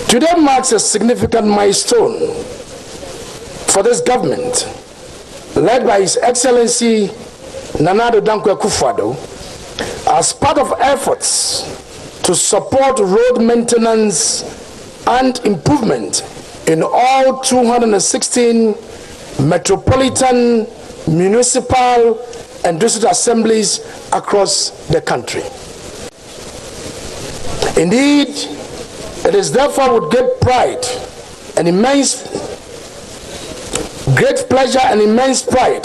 Today marks a significant milestone for this government, led by His Excellency Nana Addo Dankwa Akufo-Addo, as part of efforts to support road maintenance and improvement in all 216 metropolitan, municipal, and district assemblies across the country. Indeed, it is therefore with great pride and great pleasure and immense pride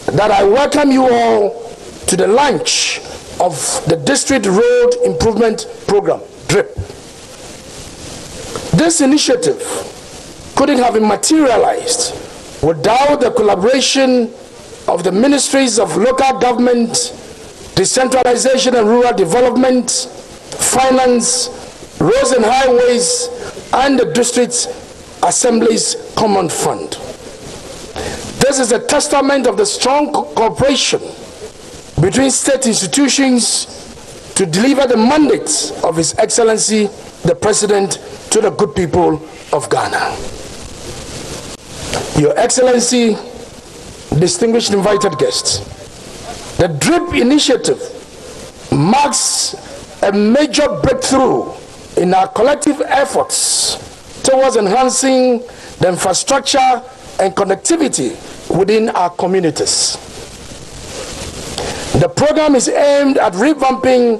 that I welcome you all to the launch of the District Road Improvement Program, DRIP. This initiative couldn't have been materialized without the collaboration of the Ministries of Local Government, Decentralization and Rural Development, Finance, Roads and Highways, and the District Assembly's Common Fund. This is a testament of the strong cooperation between state institutions to deliver the mandate of His Excellency, the President, to the good people of Ghana. Your Excellency, distinguished invited guests, the DRIP initiative marks a major breakthrough in our collective efforts towards enhancing the infrastructure and connectivity within our communities. The program is aimed at revamping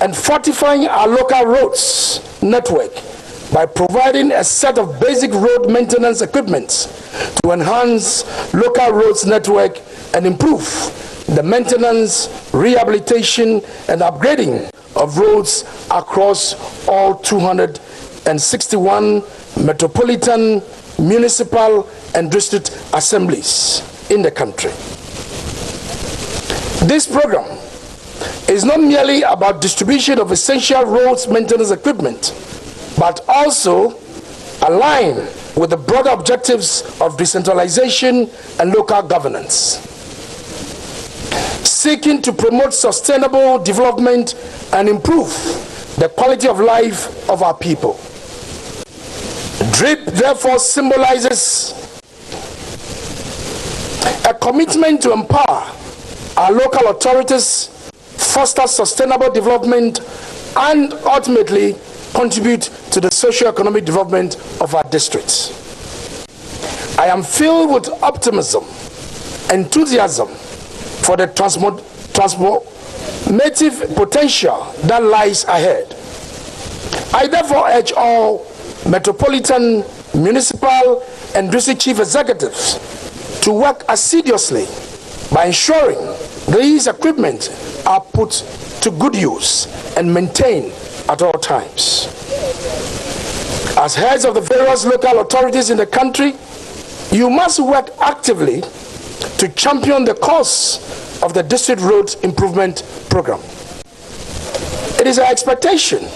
and fortifying our local roads network by providing a set of basic road maintenance equipment to enhance local roads network and improve the maintenance, rehabilitation, and upgrading of roads across all 261 metropolitan, municipal, and district assemblies in the country. This program is not merely about distribution of essential roads maintenance equipment, but also align with the broader objectives of decentralization and local governance, seeking to promote sustainable development and improve the quality of life of our people. DRIP therefore symbolizes a commitment to empower our local authorities, foster sustainable development, and ultimately contribute to the socio-economic development of our districts. I am filled with optimism, enthusiasm for the transformative potential that lies ahead. I therefore urge all metropolitan, municipal, and district chief executives to work assiduously by ensuring these equipment are put to good use and maintained at all times. As heads of the various local authorities in the country, you must work actively to champion the cause of the District Road Improvement Program. It is our expectation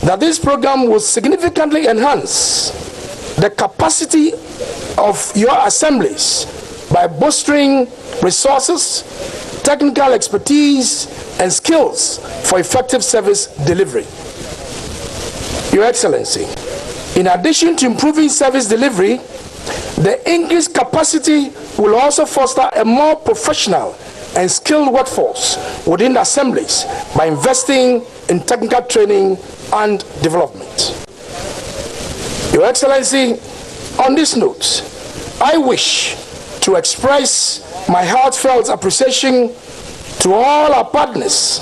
that this program will significantly enhance the capacity of your assemblies by bolstering resources, technical expertise, and skills for effective service delivery. Your Excellency, in addition to improving service delivery, the increased capacity will also foster a more professional and skilled workforce within the assemblies by investing in technical training and development. Your Excellency, on this note, I wish to express my heartfelt appreciation to all our partners,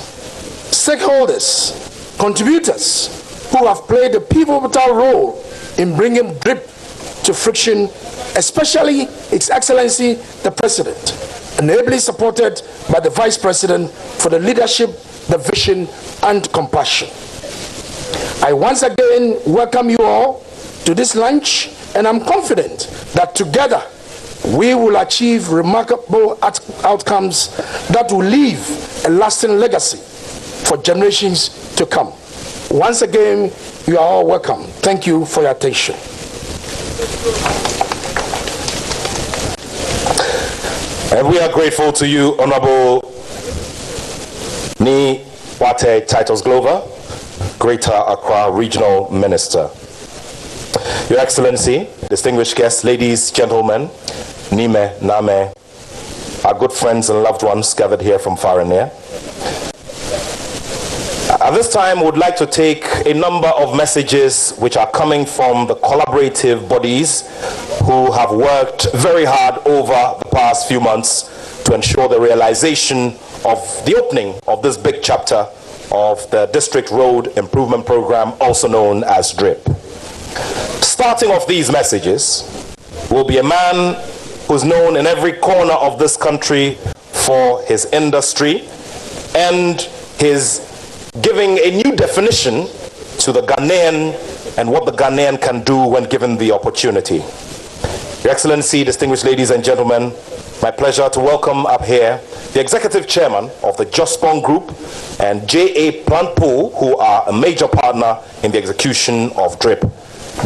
stakeholders, contributors who have played a pivotal role in bringing DRIP to fruition, especially His Excellency the President, and ably supported by the Vice President for the leadership, the vision, and compassion. I once again welcome you all to this lunch, and I'm confident that together we will achieve remarkable outcomes that will leave a lasting legacy for generations to come. Once again, you are all welcome. Thank you for your attention. And we are grateful to you, Honorable Ni Wate Titus Glover, Greater Accra Regional Minister. Your Excellency, distinguished guests, ladies, gentlemen, Nime, Name, our good friends and loved ones gathered here from far and near. At this time, we would like to take a number of messages which are coming from the collaborative bodies who have worked very hard over the past few months to ensure the realization of the opening of this big chapter of the District Road Improvement Program, also known as DRIP. Starting off these messages will be a man who's known in every corner of this country for his industry and his giving a new definition to the Ghanaian and what the Ghanaian can do when given the opportunity. Your Excellency, distinguished ladies and gentlemen, my pleasure to welcome up here the Executive Chairman of the Jospong Group and J.A. Planpo, who are a major partner in the execution of DRIP,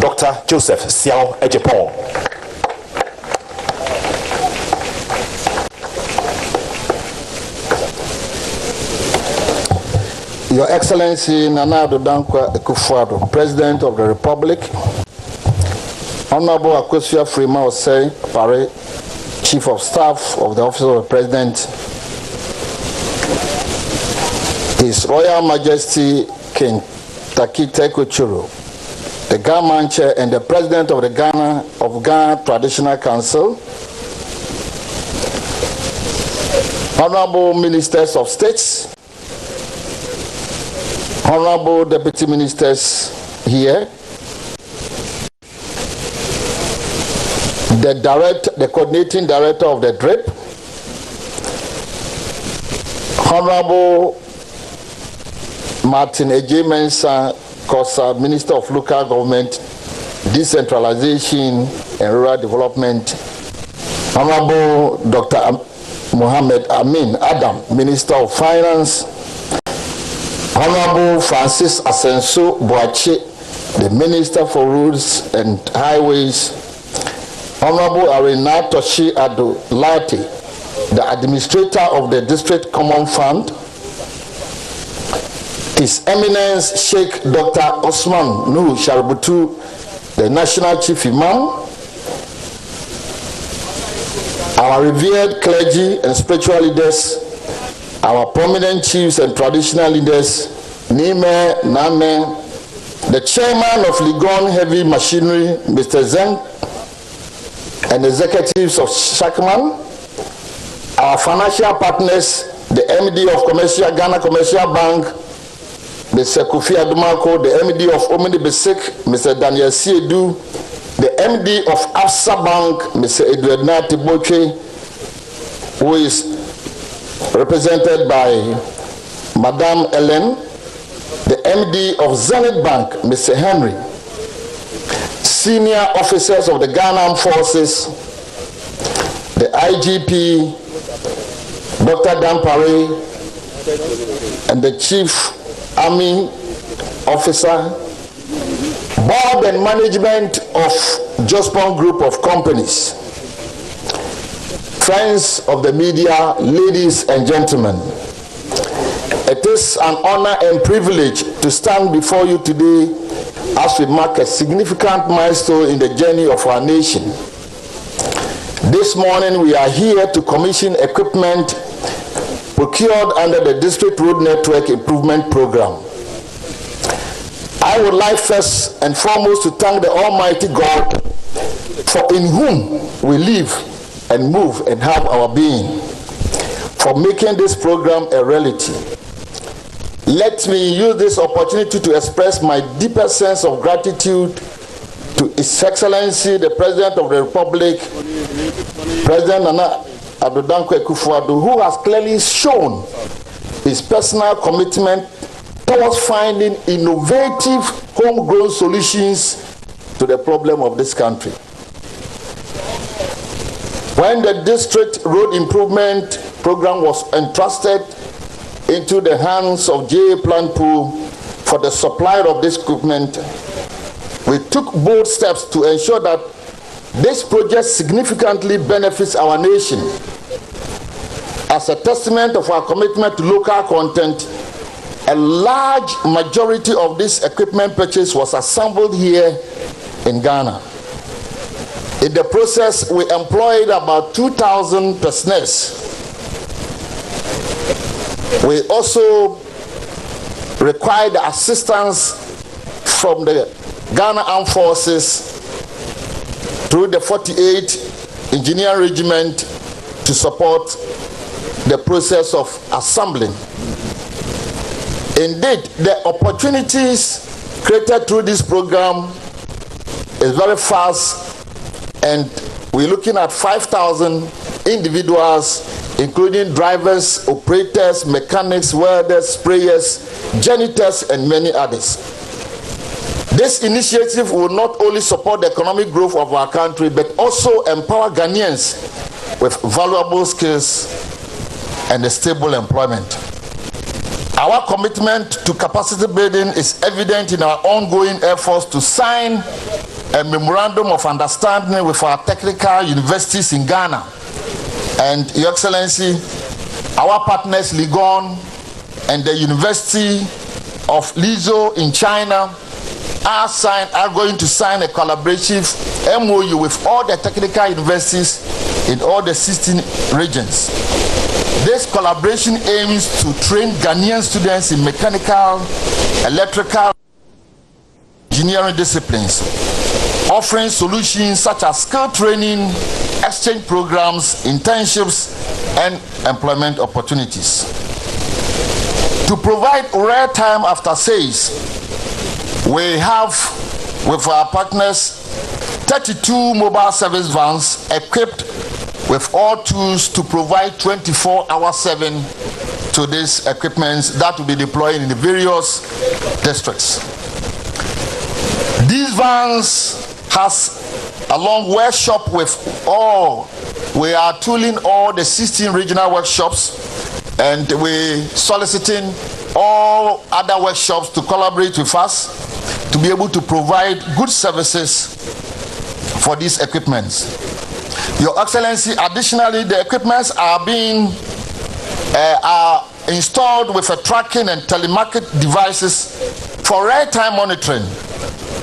Dr. Joseph Siao Ejepong. Your Excellency Nana Addo Dankwa Akufo-Addo, President of the Republic, Honorable Akosua Freema Osei Pare, Chief of Staff of the Office of the President, His Royal Majesty King Takite Kochuru, the Ghana Chair and the President of the Ghana Traditional Council, Honorable Ministers of States, Honorable Deputy Ministers here, the Coordinating Director of the DRIP, Honorable Martin Eje Mensah Kosa, Minister of Local Government, Decentralization and Rural Development, Honorable Dr. Mohammed Amin Adam, Minister of Finance, Honorable Francis Asenso Boache, the Minister for Roads and Highways, Honorable Arena Toshi Ado Lati, the Administrator of the District Common Fund, His Eminence Sheikh Dr. Osman Nuhu Shaributu, the National Chief Imam, our revered clergy and spiritual leaders, our prominent chiefs and traditional leaders, Nime, Name, the chairman of Ligon Heavy Machinery, Mr. Zeng, and executives of Shakman, our financial partners, the MD of Ghana Commercial Bank, Mr. Kofi Adumako, the MD of Omni Besik, Mr. Daniel Siedu, the MD of Absa Bank, Mr. Edward Nati Boche, who is represented by Madame Ellen, the MD of Zenith Bank, Mr. Henry, senior officers of the Ghana Armed Forces, the IGP, Dr. Dampare, and the Chief Army Officer, board and management of Jospong Group of Companies, friends of the media, ladies and gentlemen. It is an honor and privilege to stand before you today as we mark a significant milestone in the journey of our nation. This morning we are here to commission equipment procured under the District Road Network Improvement Program. I would like first and foremost to thank the Almighty God for in whom we live and move and have our being, for making this program a reality. Let me use this opportunity to express my deepest sense of gratitude to His Excellency, the President of the Republic, President Nana Addo Dankwa Akufo-Addo, who has clearly shown his personal commitment towards finding innovative homegrown solutions to the problem of this country. When the District Road Improvement Program was entrusted into the hands of J.A. Planpo for the supply of this equipment, we took bold steps to ensure that this project significantly benefits our nation. As a testament of our commitment to local content, a large majority of this equipment purchase was assembled here in Ghana. In the process, we employed about 2,000 personnel. We also required assistance from the Ghana Armed Forces through the 48th Engineer Regiment to support the process of assembling. Indeed, the opportunities created through this program is very fast, and we're looking at 5,000 individuals, including drivers, operators, mechanics, welders, sprayers, janitors, and many others. This initiative will not only support the economic growth of our country, but also empower Ghanaians with valuable skills and a stable employment. Our commitment to capacity building is evident in our ongoing efforts to sign a memorandum of understanding with our technical universities in Ghana. And Your Excellency, our partners Legon and the University of Lizhou in China are going to sign a collaborative MOU with all the technical universities in all the 16 regions. This collaboration aims to train Ghanaian students in mechanical, electrical, engineering disciplines, offering solutions such as skill training, exchange programs, internships, and employment opportunities. To provide real-time after-sales, we have, with our partners, 32 mobile service vans equipped with all tools to provide 24/7 to these equipments that will be deployed in the various districts. These vans has a long workshop with we are tooling all the 16 regional workshops, and we soliciting all other workshops to collaborate with us to be able to provide good services for these equipments. Your Excellency, additionally, the equipments are being installed with a tracking and telemarket devices for real-time monitoring,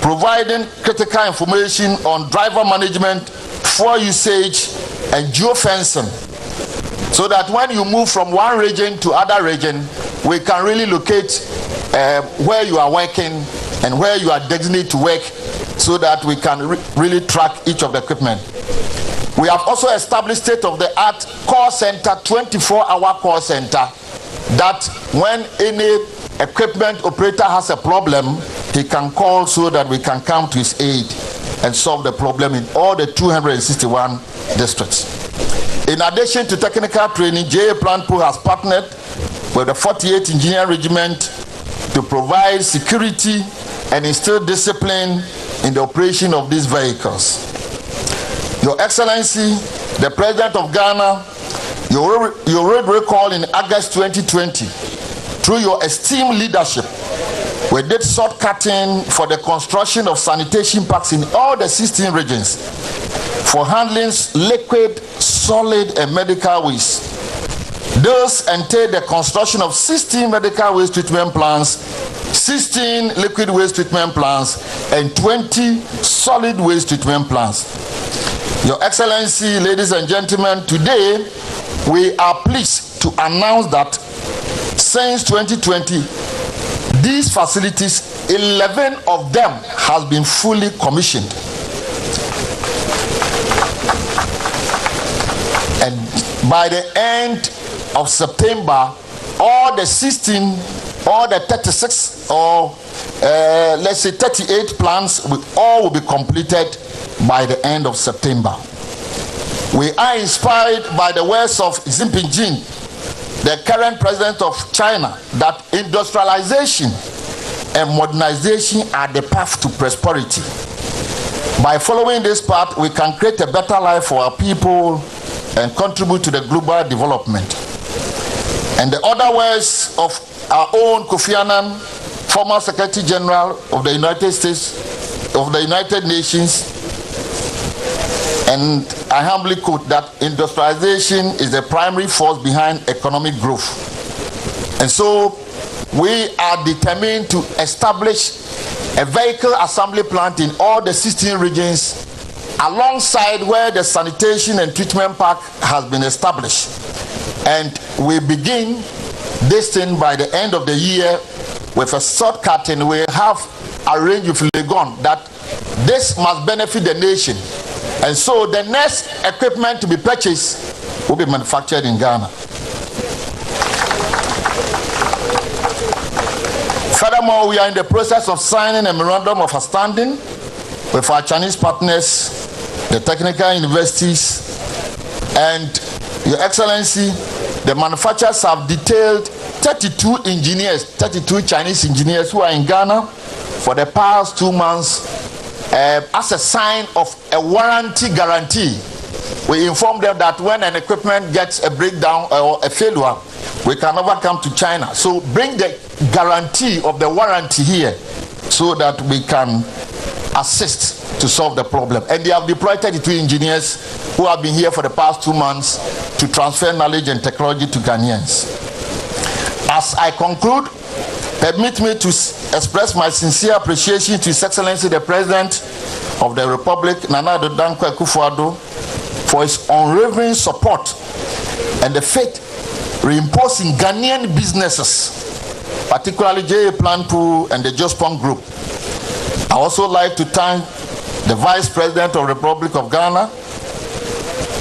providing critical information on driver management, fuel usage, and geofencing, so that when you move from one region to other region, we can really locate where you are working and where you are designated to work, so that we can really track each of the equipment. We have also established state-of-the-art call center, 24-hour call center, that when any equipment operator has a problem, he can call so that we can come to his aid and solve the problem in all the 261 districts. In addition to technical training, JA Planpo has partnered with the 48th Engineer Regiment to provide security and instill discipline in the operation of these vehicles. Your Excellency, the President of Ghana, you will recall in August 2020, through your esteemed leadership, we did shortcutting for the construction of sanitation parks in all the 16 regions for handling liquid, solid, and medical waste. Those entailed the construction of 16 medical waste treatment plants, 16 liquid waste treatment plants, and 20 solid waste treatment plants. Your Excellency, ladies and gentlemen, today we are pleased to announce that since 2020, these facilities, 11 of them has been fully commissioned. And by the end of September, all the 16, all the 36, or let's say 38 plants will be completed by the end of September. We are inspired by the words of Xi Jinping, the current president of China, that industrialization and modernization are the path to prosperity. By following this path, we can create a better life for our people and contribute to the global development. And the other words of our own Kofi Annan, former Secretary General of the United States, of the United Nations, and I humbly quote that industrialization is the primary force behind economic growth. And so we are determined to establish a vehicle assembly plant in all the 16 regions, alongside where the sanitation and treatment park has been established. And we begin this thing by the end of the year with a shortcutting. We have arranged with Legon that this must benefit the nation. And so the next equipment to be purchased will be manufactured in Ghana. Furthermore, we are in the process of signing a memorandum of understanding with our Chinese partners, the technical universities, and Your Excellency, the manufacturers have detailed 32 engineers, 32 Chinese engineers who are in Ghana for the past 2 months as a sign of a warranty guarantee. We inform them that when an equipment gets a breakdown or a failure, we can never come to China. So bring the guarantee of the warranty here so that we can assist to solve the problem. And they have deployed 32 engineers who have been here for the past 2 months to transfer knowledge and technology to Ghanaians. As I conclude, permit me to express my sincere appreciation to His Excellency the President of the Republic, Nana Addo Dankwa Akufo-Addo, for his unwavering support and the faith reinforced in Ghanaian businesses, particularly J.A. Planpool and the Jospong Group. I also like to thank the Vice President of the Republic of Ghana.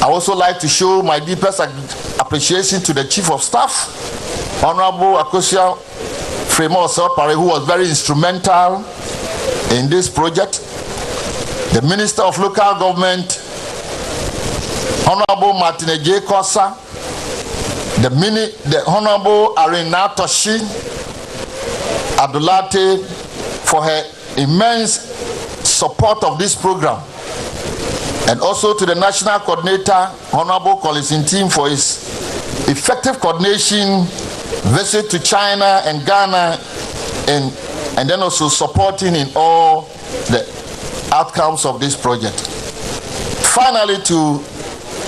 I also like to show my deepest appreciation to the Chief of Staff, Honorable Akosia Fremont Osopare, who was very instrumental in this project. The Minister of Local Government, Honorable Martine J. Kosa, the Honorable Arina Toshi Abdulate for her immense support of this program, and also to the National Coordinator, Honorable Collins Team, for his effective coordination visit to China and Ghana, and then also supporting in all the outcomes of this project. Finally, to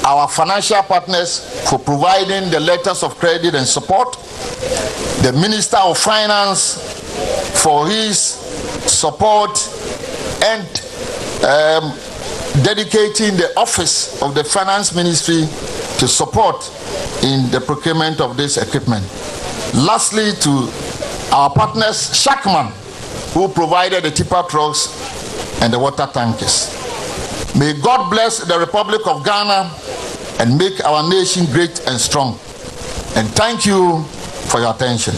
our financial partners for providing the letters of credit and support, the Minister of Finance for his support and dedicating the office of the Finance Ministry to support in the procurement of this equipment. Lastly, to our partners, Shackman, who provided the tipper trucks and the water tankers. May God bless the Republic of Ghana and make our nation great and strong. And thank you for your attention.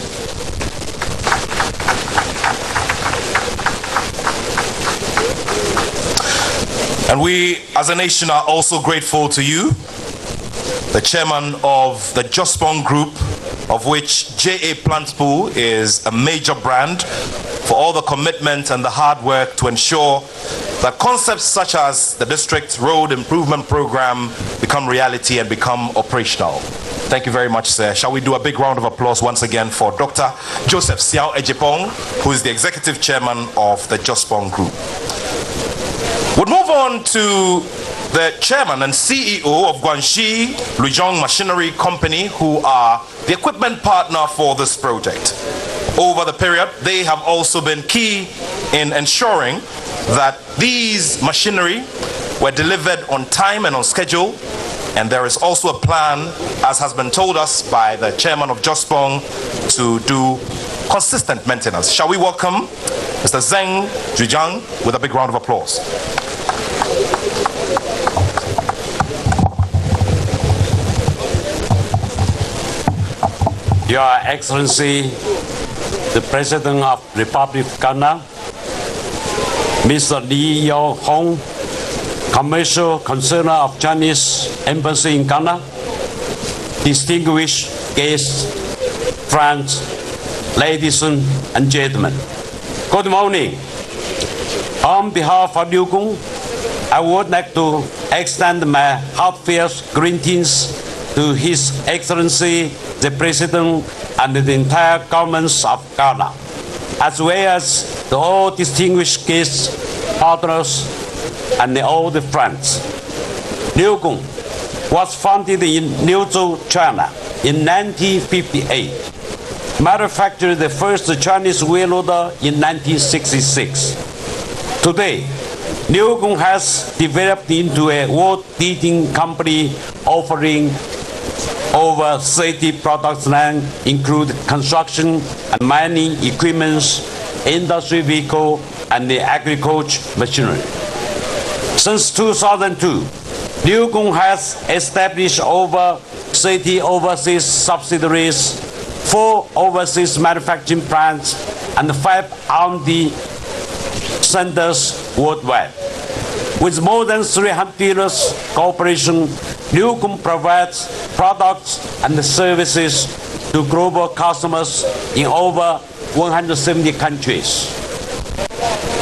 And we as a nation are also grateful to you, the chairman of the Jospong Group, of which J.A. Planpool is a major brand, for all the commitment and the hard work to ensure that concepts such as the district road improvement program become reality and become operational. Thank you very much, sir. Shall we do a big round of applause once again for Dr. Joseph Siao Ejipong, who is the executive chairman of the Jospong Group. We'll move on to the chairman and CEO of Guangxi Luzhong Machinery Company, who are the equipment partner for this project. Over the period, they have also been key in ensuring that these machinery were delivered on time and on schedule, and there is also a plan, as has been told us by the chairman of Jospong, to do consistent maintenance. Shall we welcome Mr. Zeng Zhujiang with a big round of applause. Your Excellency, the President of the Republic of Ghana, Mr. Lee Yo-hong, Commercial Concerner of Chinese Embassy in Ghana, distinguished guests, friends, ladies and gentlemen, good morning. On behalf of Liu Gong, I would like to extend my heartfelt greetings to His Excellency, the President, and the entire governments of Ghana, as well as the all distinguished guests, partners, and all the friends. Liu Gong was founded in Liuzhou, China in 1958. manufactured the first Chinese wheel loader in 1966. Today, Liukong has developed into a world-leading company offering over 30 product lines, include construction and mining equipment, industry vehicle, and the agriculture machinery. Since 2002, Liukong has established over 30 overseas subsidiaries, 4 overseas manufacturing plants, and 5 R&D centers worldwide. With more than 300 dealers cooperation, Liukong provides products and services to global customers in over 170 countries.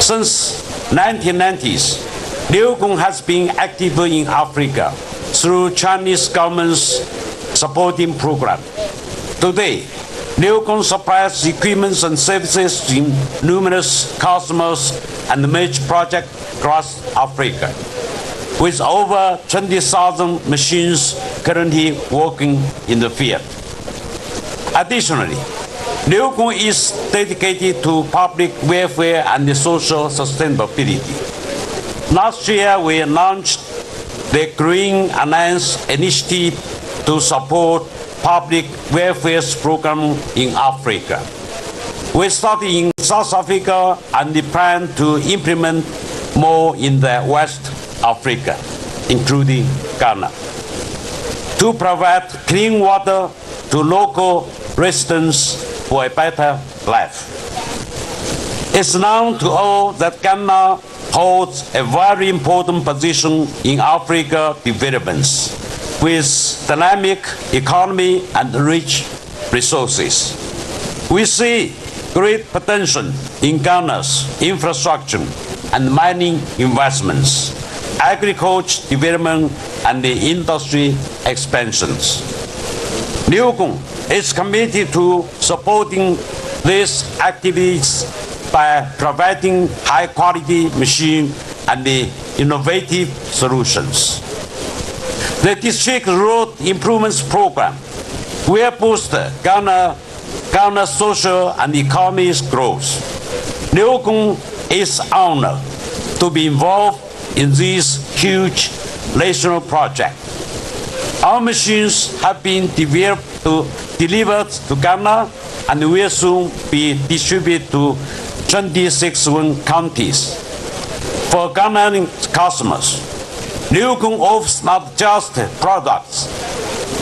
Since 1990s, Liukong has been active in Africa through Chinese government's supporting program. Today, Liukong supplies equipment and services to numerous customers and major projects across Africa, with over 20,000 machines currently working in the field. Additionally, Liukong is dedicated to public welfare and social sustainability. Last year, we launched the Green Alliance initiative to support public welfare program in Africa. We started in South Africa and we plan to implement more in the West Africa, including Ghana, to provide clean water to local residents for a better life. It's known to all that Ghana holds a very important position in Africa developments, with dynamic economy and rich resources. We see great potential in Ghana's infrastructure and mining investments, agriculture development, and the industry expansions. Liukong is committed to supporting these activities by providing high-quality machines and the innovative solutions. The District Road Improvements Program will boost Ghana's social and economic growth. Liukong is honored to be involved in this huge national project. Our machines have been delivered to Ghana and will soon be distributed to 26 counties. For Ghanaian customers, Liukong offers not just products,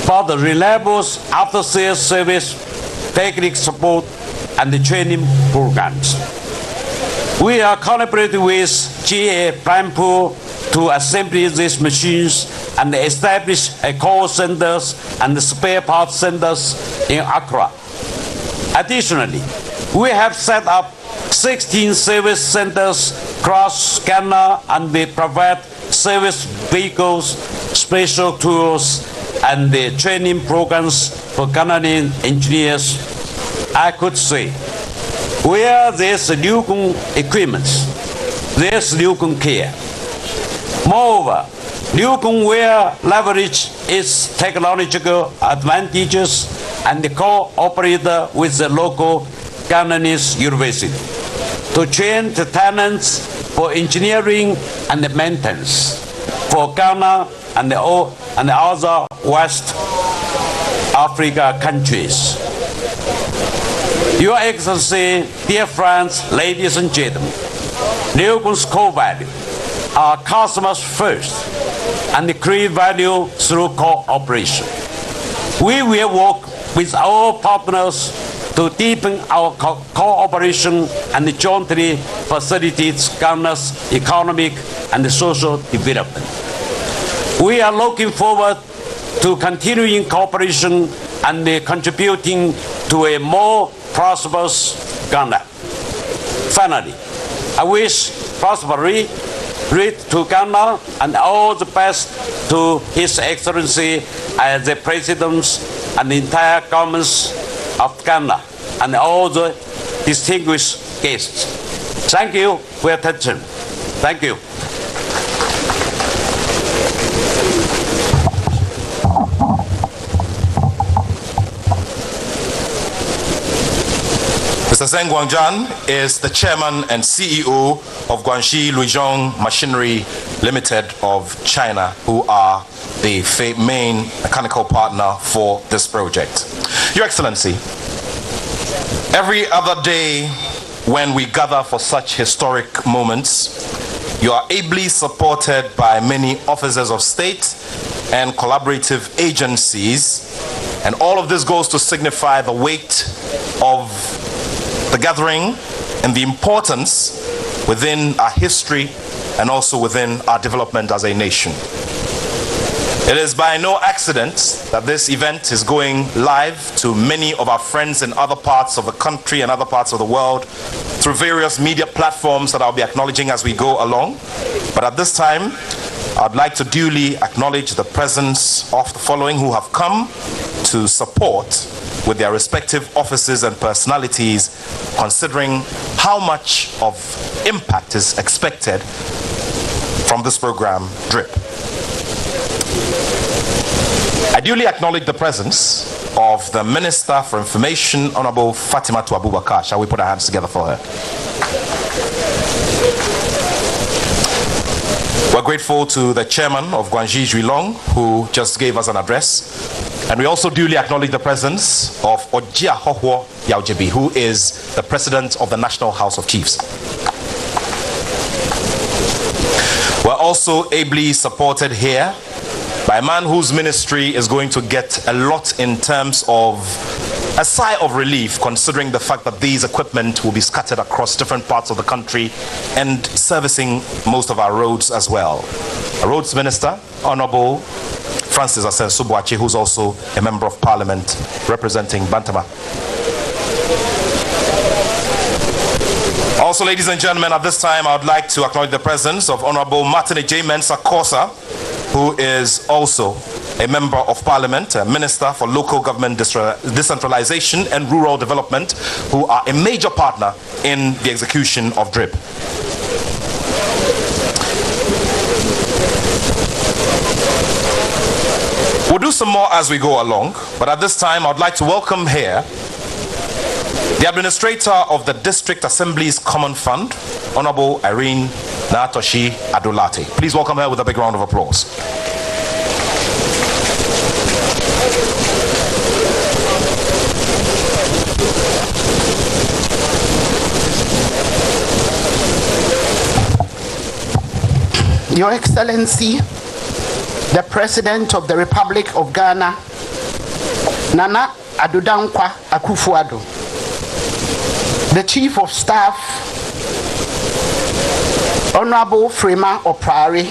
but reliable after-sales service, technical support, and the training programs. We are collaborating with GA Primpool to assemble these machines and establish a call centers and spare parts centers in Accra. Additionally, we have set up 16 service centers across Ghana, and they provide service vehicles, special tools, and the training programs for Ghanaian engineers. I could say, where there's Liukong equipment, there's Liukong care. Moreover, Liukong will leverage its technological advantages and cooperate with the local Ghanaian university to train the talents for engineering and maintenance for Ghana and the other West Africa countries. Your Excellency, dear friends, ladies and gentlemen, Liukong's core value are customers first and create value through cooperation. We will work with our partners to deepen our cooperation and jointly facilitate Ghana's economic and social development. We are looking forward to continuing cooperation and contributing to a more prosperous Ghana. Finally, I wish prosperity to Ghana and all the best to His Excellency as the President and the entire governments of Ghana and all the distinguished guests. Thank you for your attention. Thank you. Mr. Zheng Guangjian is the chairman and CEO of Guangxi Luizhong Machinery Limited of China, who are the main mechanical partner for this project. Your Excellency, every other day when we gather for such historic moments, you are ably supported by many officers of state and collaborative agencies, and all of this goes to signify the weight of the gathering and the importance within our history and also within our development as a nation. It is by no accident that this event is going live to many of our friends in other parts of the country and other parts of the world through various media platforms that I'll be acknowledging as we go along. But at this time, I'd like to duly acknowledge the presence of the following who have come to support with their respective offices and personalities, considering how much of impact is expected from this program, DRIP. I duly acknowledge the presence of the Minister for Information, Honorable Fatima Abubakar. Shall we put our hands together for her? We're grateful to the chairman of Guangxi Luizhong, who just gave us an address. And we also duly acknowledge the presence of Ojia Hohwo Yaojebi, who is the president of the National House of Chiefs. We're also ably supported here by a man whose ministry is going to get a lot in terms of a sigh of relief, considering the fact that these equipment will be scattered across different parts of the country and servicing most of our roads as well. A roads minister, Honorable Francis Asensubuachi, who's also a member of parliament representing Bantama. Also, ladies and gentlemen, at this time, I would like to acknowledge the presence of Honorable Martin J. Mensah Kosa, who is also a member of parliament, a minister for local government decentralization and rural development, who are a major partner in the execution of DRIP. We'll do some more as we go along, but at this time I'd like to welcome here the administrator of the District Assembly's Common Fund, Honorable Irene Natoshi Adolate. Please welcome her with a big round of applause. Your Excellency, the President of the Republic of Ghana, Nana Addo Dankwa Akufo-Addo, the Chief of Staff, Honorable Freema Oprari,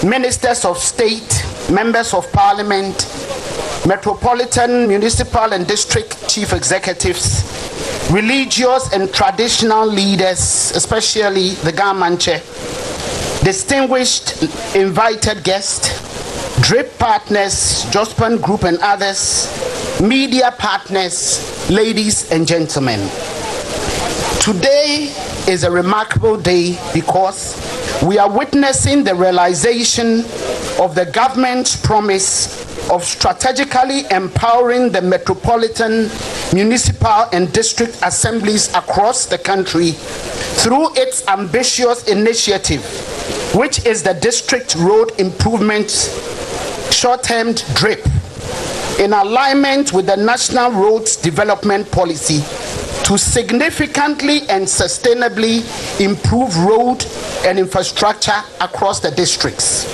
Ministers of State, Members of Parliament, Metropolitan, Municipal and District Chief Executives, religious and traditional leaders, especially the Gamanche, distinguished invited guests, DRIP partners, Jospan Group and others, media partners, ladies and gentlemen. Today is a remarkable day because we are witnessing the realization of the government's promise of strategically empowering the metropolitan, municipal and district assemblies across the country through its ambitious initiative, which is the District Road Improvement Short-Term DRIP, in alignment with the National Roads Development Policy to significantly and sustainably improve road and infrastructure across the districts.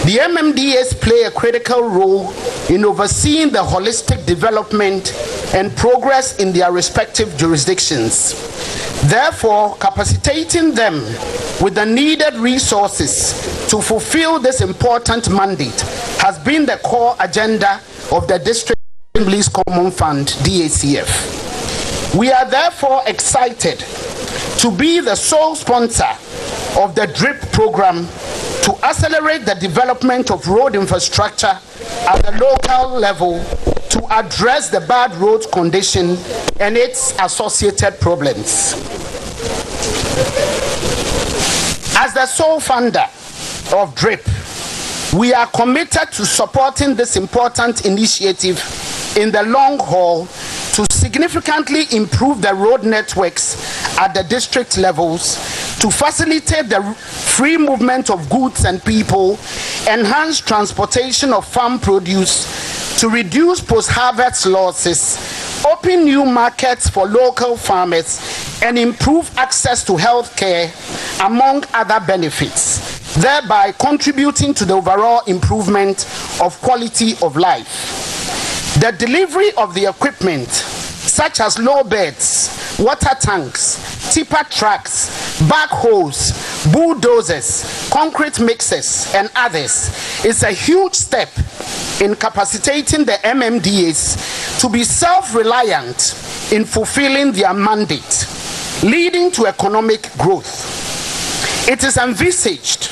The MMDAs play a critical role in overseeing the holistic development and progress in their respective jurisdictions. Therefore, capacitating them with the needed resources to fulfill this important mandate has been the core agenda of the District Assembly's Common Fund, DACF. We are therefore excited to be the sole sponsor of the DRIP program to accelerate the development of road infrastructure at the local level to address the bad road condition and its associated problems. As the sole funder of DRIP, we are committed to supporting this important initiative in the long haul to significantly improve the road networks at the district levels, to facilitate the free movement of goods and people, enhance transportation of farm produce, to reduce post-harvest losses, open new markets for local farmers, and improve access to health care, among other benefits, thereby contributing to the overall improvement of quality of life. The delivery of the equipment, such as low beds, water tanks, tipper trucks, backhoes, bulldozers, concrete mixers, and others, is a huge step in capacitating the MMDAs to be self-reliant in fulfilling their mandate, leading to economic growth. It is envisaged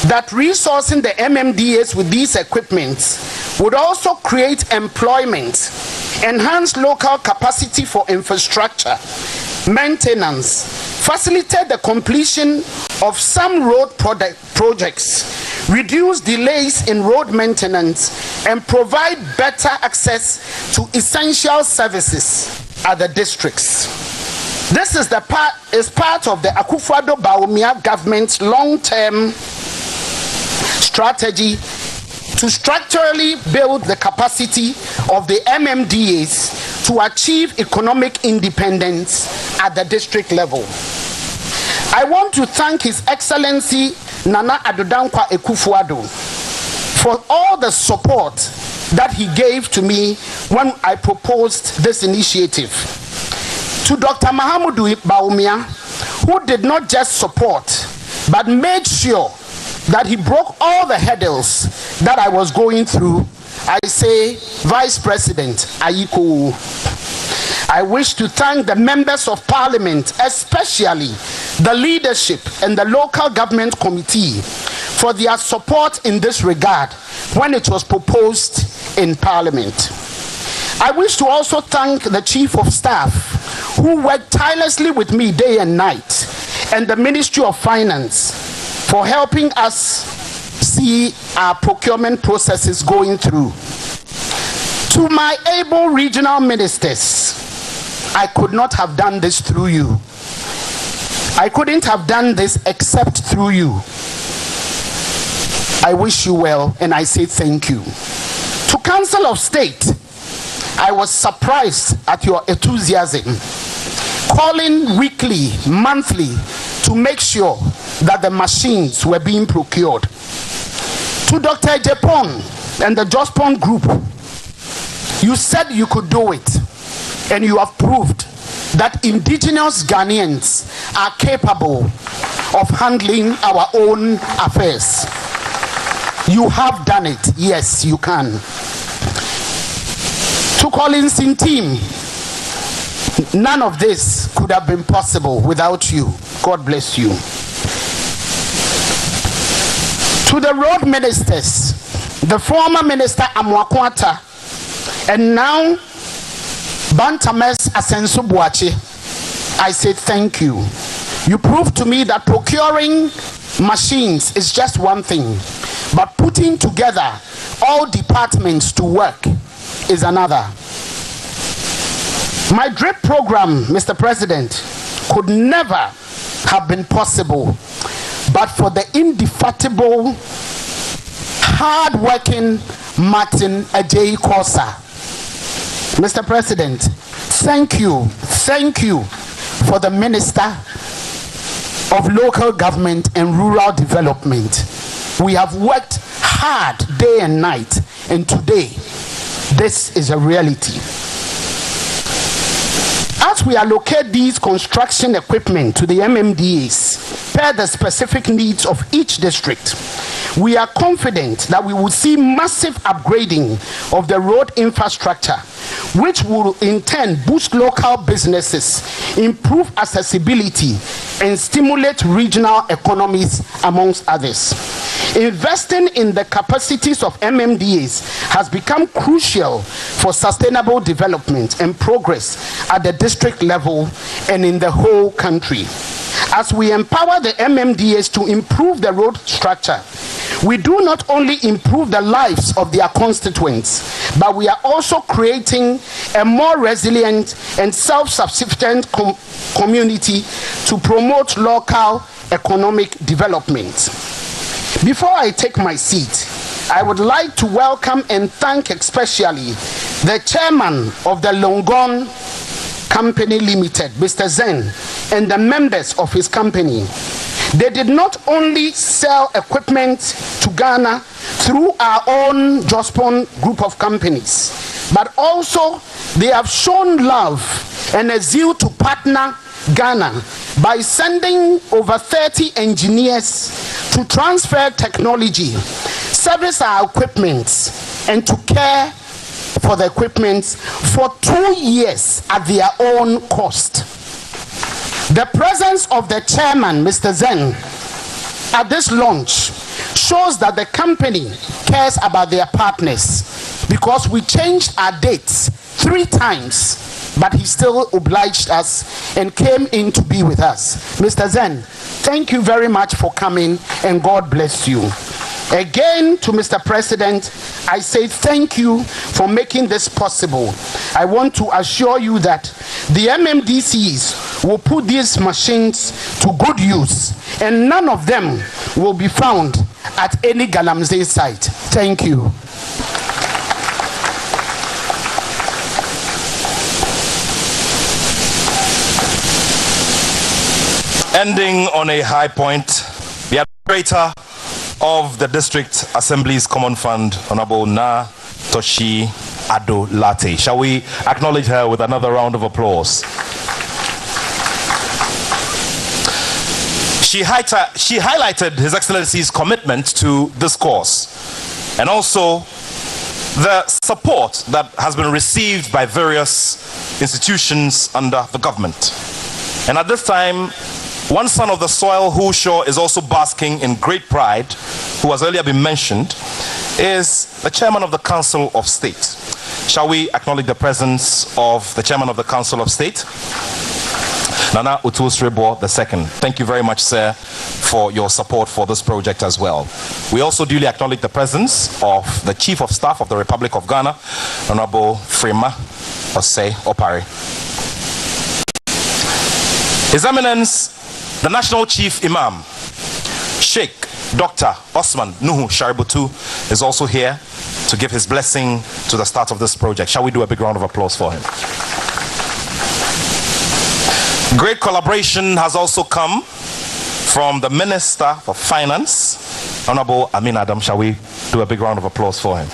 that resourcing the MMDAs with these equipments would also create employment, enhance local capacity for infrastructure, maintenance, facilitate the completion of some road projects, reduce delays in road maintenance, and provide better access to essential services at the districts. This is part of the Akufo-Addo government's long-term strategy to structurally build the capacity of the MMDAs to achieve economic independence at the district level. I want to thank His Excellency Nana Addo Dankwa Akufo-Addo for all the support that he gave to me when I proposed this initiative. To Dr. Mahamudu Bawumia, who did not just support, but made sure that he broke all the hurdles that I was going through, I say, Vice President Ayiko. I wish to thank the members of Parliament, especially the leadership and the local government committee, for their support in this regard when it was proposed in Parliament. I wish to also thank the Chief of Staff, who worked tirelessly with me day and night, and the Ministry of Finance for helping us see our procurement processes going through. To my able regional ministers, I could not have done this through you. I couldn't have done this except through you. I wish you well, and I say thank you. To Council of State, I was surprised at your enthusiasm, calling weekly, monthly, to make sure that the machines were being procured. To Dr. Japon and the Jospon Group, you said you could do it, and you have proved that indigenous Ghanaians are capable of handling our own affairs. You have done it. Yes, you can. To Collins in team, none of this could have been possible without you. God bless you. To the road ministers, the former minister Amwakwata, and now Bantames Asenso Boache, I say thank you. You proved to me that procuring machines is just one thing, but putting together all departments to work is another. My drip program, Mr. President, could never have been possible but for the indefatigable, hard-working Martin Ajayi Kosa. Mr. President, thank you for the Minister of Local Government and Rural Development. We have worked hard day and night, and today, this is a reality. As we allocate these construction equipment to the MMDAs per the specific needs of each district, we are confident that we will see massive upgrading of the road infrastructure, which will in turn boost local businesses, improve accessibility, and stimulate regional economies, amongst others. Investing in the capacities of MMDAs has become crucial for sustainable development and progress at the district level and in the whole country. As we empower the MMDAs to improve the road structure, We do not only improve the lives of their constituents, but we are also creating a more resilient and self-sufficient community to promote local economic development. Before I take my seat, I would like to welcome and thank especially the chairman of the Longon Company Limited, Mr. Zen, and the members of his company. They did not only sell equipment to Ghana through our own Jospon group of companies, but also they have shown love and a zeal to partner Ghana by sending over 30 engineers to transfer technology, service our equipment, and to care for the equipment for 2 years at their own cost. The presence of the chairman, Mr. Zen, at this launch shows that the company cares about their partners, because we changed our dates 3 times, but he still obliged us and came in to be with us. Mr. Zen, thank you very much for coming, and God bless you. Again, to Mr. President, I say thank you for making this possible. I want to assure you that the MMDCs will put these machines to good use, and none of them will be found at any Galamsey site. Thank you. Ending on a high point, the administrator of the District Assembly's Common Fund, Honorable Na Toshi Ado Latte. Shall we acknowledge her with another round of applause? She highlighted His Excellency's commitment to this cause, and also the support that has been received by various institutions under the government. And at this time, one son of the soil who sure is also basking in great pride, who has earlier been mentioned, is the chairman of the Council of State. Shall we acknowledge the presence of the chairman of the Council of State, Nana Utu-Srebo II. Thank you very much, sir, for your support for this project as well. We also duly acknowledge the presence of the Chief of Staff of the Republic of Ghana, Honorable Frema Osei Opare. His Eminence, the National Chief Imam, Sheikh Dr. Osman Nuhu Shaributu, is also here to give his blessing to the start of this project. Shall we do a big round of applause for him? Great collaboration has also come from the Minister for Finance, Honorable Amin Adam. Shall we do a big round of applause for him?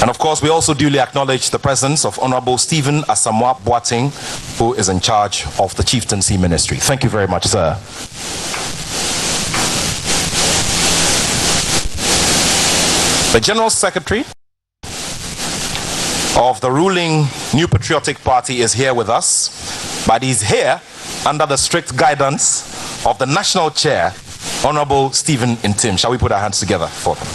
And of course, we also duly acknowledge the presence of Honorable Stephen Asamoah Boateng, who is in charge of the Chieftaincy Ministry. Thank you very much, sir. The General Secretary of the ruling New Patriotic Party is here with us, but he's here under the strict guidance of the National Chair, Honorable Stephen Intim. Shall we put our hands together for them?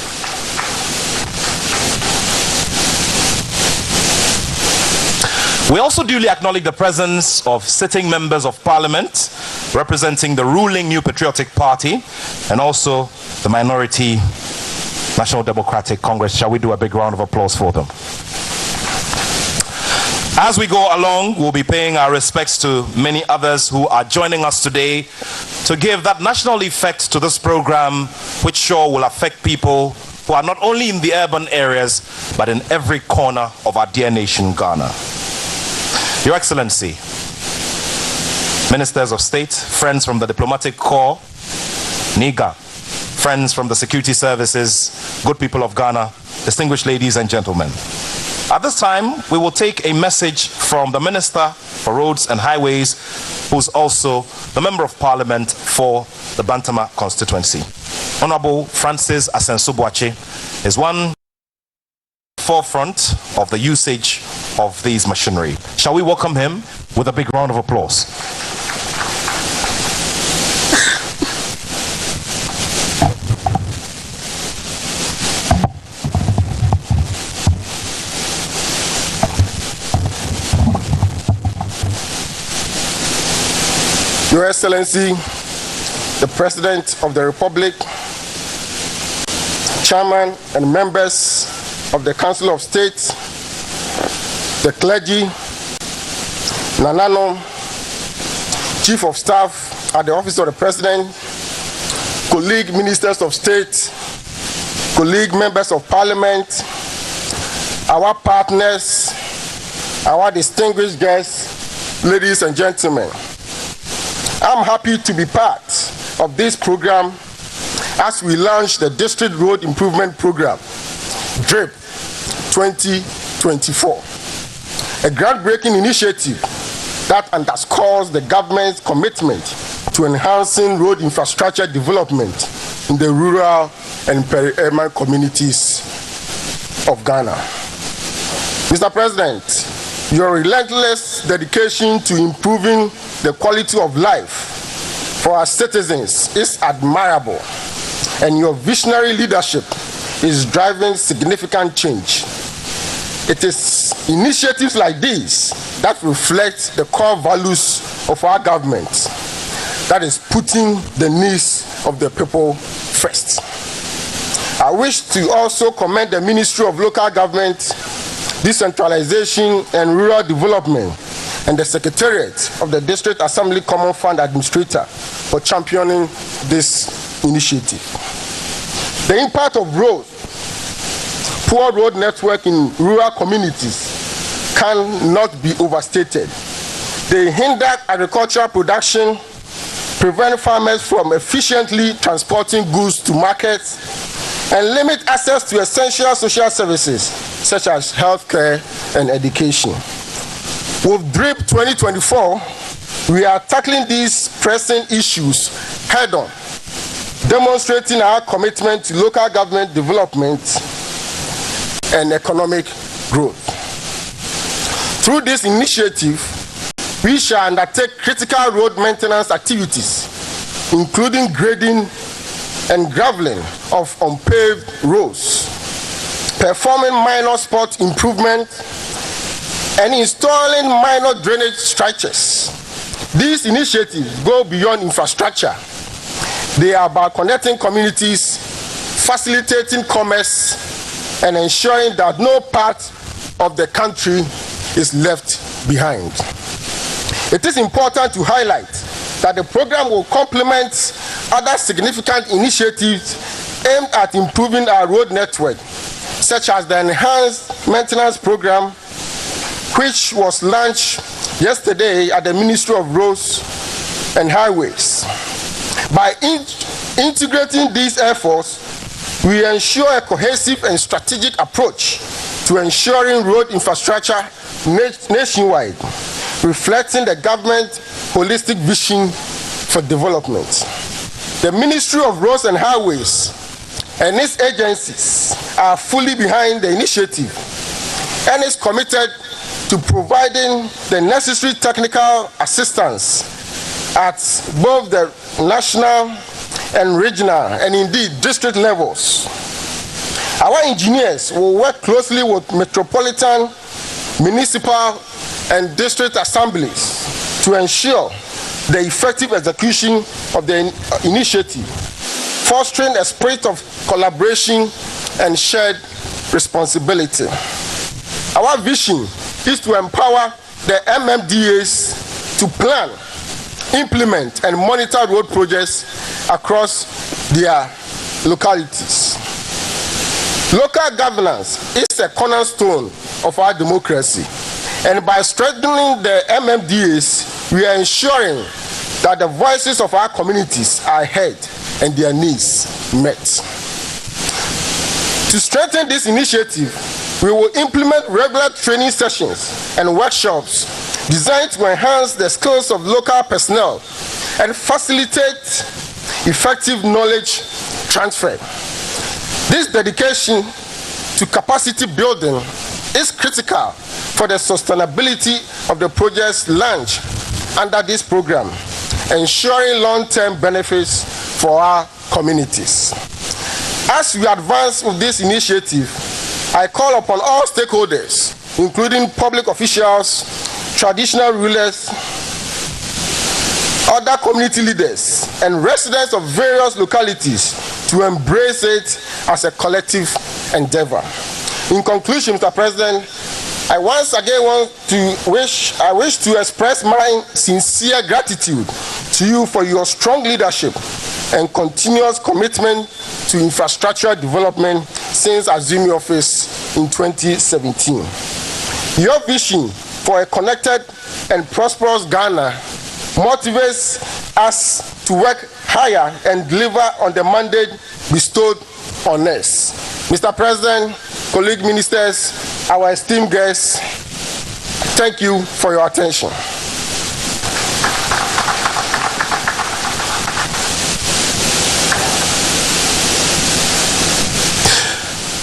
We also duly acknowledge the presence of sitting members of Parliament representing the ruling New Patriotic Party and also the minority National Democratic Congress. Shall we do a big round of applause for them? As we go along, we'll be paying our respects to many others who are joining us today to give that national effect to this program, which sure will affect people who are not only in the urban areas, but in every corner of our dear nation, Ghana. Your Excellency, Ministers of State, friends from the Diplomatic Corps, NIGA, friends from the Security Services, good people of Ghana, distinguished ladies and gentlemen. At this time, we will take a message from the Minister for Roads and Highways, who's also the Member of Parliament for the Bantama constituency. Honorable Francis Asensubuachi is one forefront of the usage of these machinery. Shall we welcome him with a big round of applause? Your Excellency, the President of the Republic, chairman and members of the Council of State, the clergy, Nanano, Chief of Staff at the Office of the President, colleague ministers of state, colleague members of parliament, our partners, our distinguished guests, ladies and gentlemen. I'm happy to be part of this program as we launch the District Road Improvement Program, DRIP 2024, a groundbreaking initiative that underscores the government's commitment to enhancing road infrastructure development in the rural and peri-urban communities of Ghana. Mr. President, your relentless dedication to improving the quality of life for our citizens is admirable, and your visionary leadership is driving significant change. It is initiatives like these that reflect the core values of our government, that is putting the needs of the people first. I wish to also commend the Ministry of Local Government, Decentralization and Rural Development and the Secretariat of the District Assembly Common Fund Administrator for championing this initiative. The impact of poor road network in rural communities cannot be overstated. They hinder agricultural production, prevent farmers from efficiently transporting goods to markets, and limit access to essential social services such as healthcare and education. With DRIP 2024, we are tackling these pressing issues head-on, demonstrating our commitment to local government development and economic growth. Through this initiative, we shall undertake critical road maintenance activities, including grading and graveling of unpaved roads, performing minor spot improvement, and installing minor drainage structures. These initiatives go beyond infrastructure. They are about connecting communities, facilitating commerce, and ensuring that no part of the country is left behind. It is important to highlight that the program will complement other significant initiatives aimed at improving our road network, such as the Enhanced Maintenance Program, which was launched yesterday at the Ministry of Roads and Highways. By integrating these efforts, we ensure a cohesive and strategic approach to ensuring road infrastructure nationwide, reflecting the government's holistic vision for development. The Ministry of Roads and Highways and its agencies are fully behind the initiative and is committed to providing the necessary technical assistance at both the national and regional and indeed district levels. Our engineers will work closely with metropolitan, municipal, and district assemblies to ensure the effective execution of the initiative, fostering a spirit of collaboration and shared responsibility. Our vision is to empower the MMDAs to plan, implement, and monitor road projects across their localities. Local governance is a cornerstone of our democracy, and by strengthening the MMDAs, we are ensuring that the voices of our communities are heard and their needs met. To strengthen this initiative, we will implement regular training sessions and workshops designed to enhance the skills of local personnel and facilitate effective knowledge transfer. This dedication to capacity building is critical for the sustainability of the project's launch under this program, ensuring long-term benefits for our communities. As we advance with this initiative, I call upon all stakeholders, including public officials, traditional rulers, other community leaders, and residents of various localities to to embrace it as a collective endeavor. In conclusion, Mr. President, I once again wish to express my sincere gratitude to you for your strong leadership and continuous commitment to infrastructure development since assuming office in 2017. Your vision for a connected and prosperous Ghana motivates us to work higher and deliver on the mandate bestowed on us. Mr. President, colleague ministers, our esteemed guests, thank you for your attention.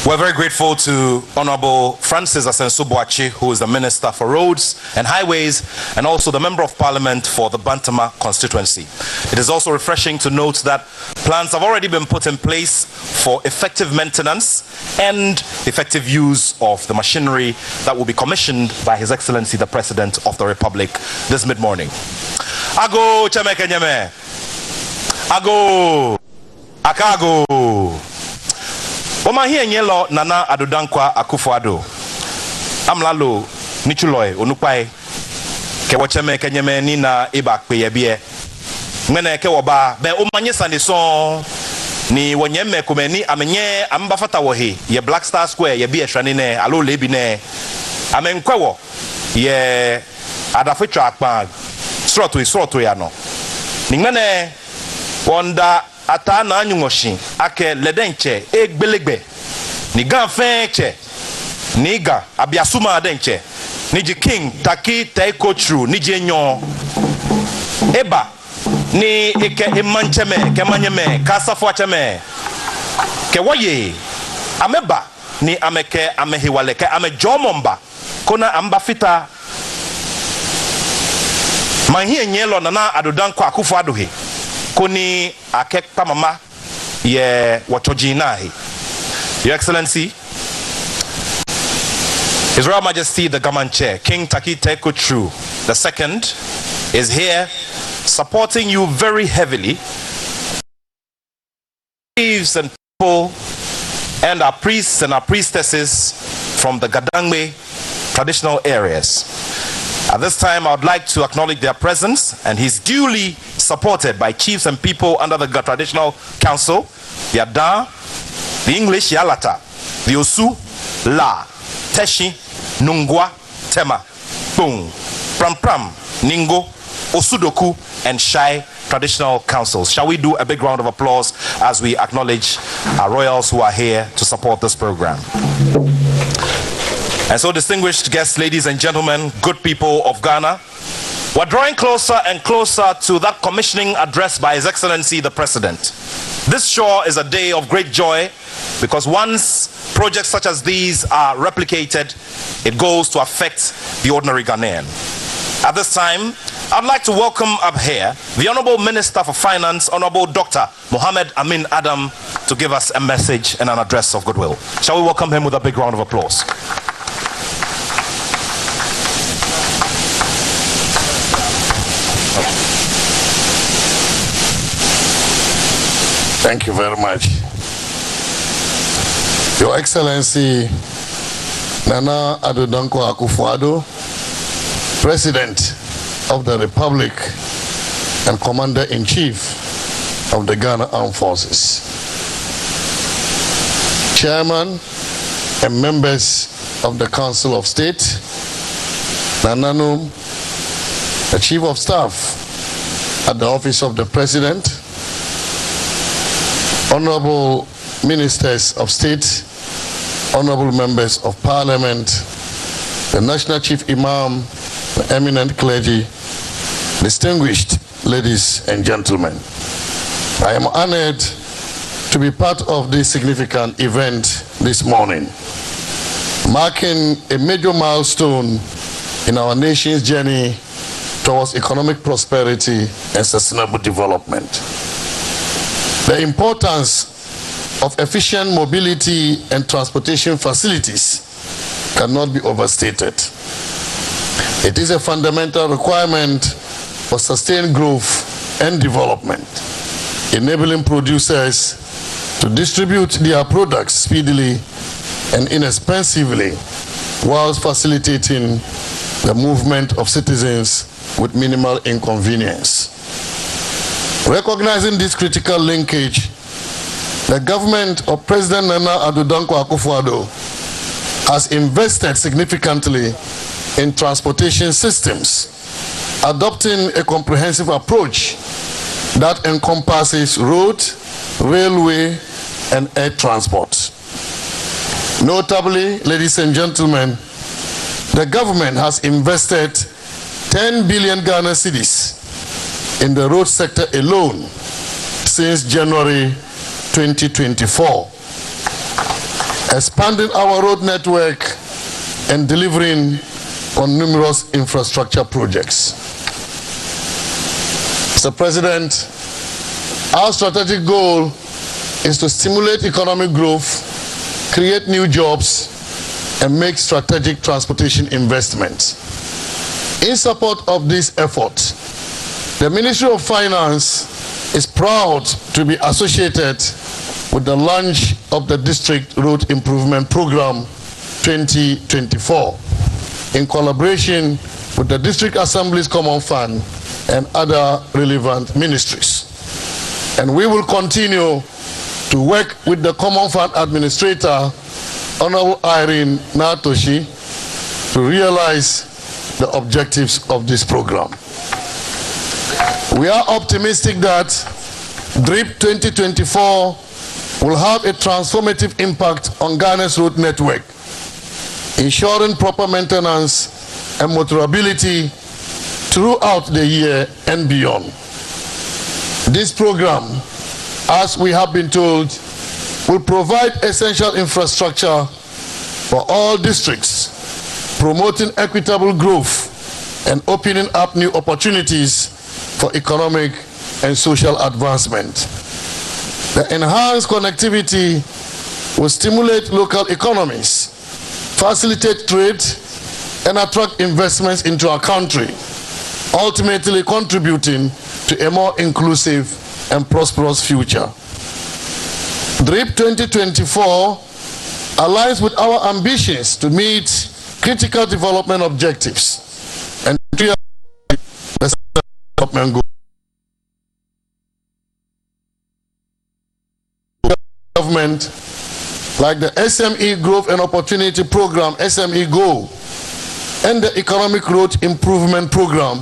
We're very grateful to Honorable Francis Asenso-Boakye, who is the Minister for Roads and Highways and also the Member of Parliament for the Bantama constituency. It is also refreshing to note that plans have already been put in place for effective maintenance and effective use of the machinery that will be commissioned by His Excellency the President of the Republic this mid-morning. Ago Chemeke Nyeme. Ago Akago. Oma hiye nyelo Nana Adodankwa Akufo-Addo. Amlalo nichuloy onukpai ke wocheme kenyeme ni na iba kpeyebie. Ngene ke woba be omanye sanison ni wonyeme kumeni amenye ambafata wohi ye Black Star Square ye bi ehwani ne alo lebi ne amenkwewo ye adafetwa akpa sroto ya no. Ni ngene wonda ata na anyungoshi ake ledenche egbelegbe ni ganfenche ni ga abiasuma adenche ni ji king taki taiko true ni ji enyo eba ni ike emancheme ke manyeme kasafo acheme ke woye ameba ni ameke amehiwale ke amejomomba kona ambafita manhie nyelo Nana Adodankwa Akufo-Addo he koni akekpa mama ye watojinahi. Your Excellency, His Royal Majesty the Government Chair, King Taki Taiko True II is here supporting you very heavily. Chiefs and people and our priests and our priestesses from the Gadangme traditional areas. At this time, I would like to acknowledge their presence, and he's duly supported by chiefs and people under the Traditional Council, the Ada, the English Yalata, the Osu, La, Teshi, Nungwa, Tema, Pung, Pram Pram, Ningo, Osudoku, and Shai Traditional Councils. Shall we do a big round of applause as we acknowledge our royals who are here to support this program? And so, distinguished guests, ladies and gentlemen, good people of Ghana, we're drawing closer and closer to that commissioning address by His Excellency the President. This sure is a day of great joy because once projects such as these are replicated, it goes to affect the ordinary Ghanaian. At this time, I'd like to welcome up here the Honorable Minister for Finance, Honorable Dr. Mohammed Amin Adam, to give us a message and an address of goodwill. Shall we welcome him with a big round of applause? Thank you very much. Your Excellency Nana Adodankwa Akufo-Addo, President of the Republic and Commander-in-Chief of the Ghana Armed Forces, Chairman and members of the Council of State, Nananum, the Chief of Staff at the Office of the President, Honorable Ministers of State, Honorable Members of Parliament, the National Chief Imam, the eminent clergy, distinguished ladies and gentlemen. I am honored to be part of this significant event this morning, marking a major milestone in our nation's journey towards economic prosperity and sustainable development. The importance of efficient mobility and transportation facilities cannot be overstated. It is a fundamental requirement for sustained growth and development, enabling producers to distribute their products speedily and inexpensively, whilst facilitating the movement of citizens with minimal inconvenience. Recognizing this critical linkage, the government of President Nana Addo Dankwa Akufo-Addo has invested significantly in transportation systems, adopting a comprehensive approach that encompasses road, railway, and air transport. Notably, ladies and gentlemen, the government has invested 10 billion Ghana cedis in the road sector alone since January 2024, expanding our road network and delivering on numerous infrastructure projects. Mr. President, our strategic goal is to stimulate economic growth, create new jobs, and make strategic transportation investments. In support of this effort, the Ministry of Finance is proud to be associated with the launch of the District Road Improvement Program 2024 in collaboration with the District Assembly's Common Fund and other relevant ministries. And we will continue to work with the Common Fund Administrator, Honorable Irene Natoshi, to realize the objectives of this program. We are optimistic that DRIP 2024 will have a transformative impact on Ghana's road network, ensuring proper maintenance and motorability throughout the year and beyond. This program, as we have been told, will provide essential infrastructure for all districts, promoting equitable growth and opening up new opportunities for economic and social advancement. The enhanced connectivity will stimulate local economies, facilitate trade, and attract investments into our country, ultimately contributing to a more inclusive and prosperous future. DRIP 2024 aligns with our ambitions to meet critical development objectives and realize the development goals. Government, like the SME Growth and Opportunity Program, SME Go, and the Economic Road Improvement Program,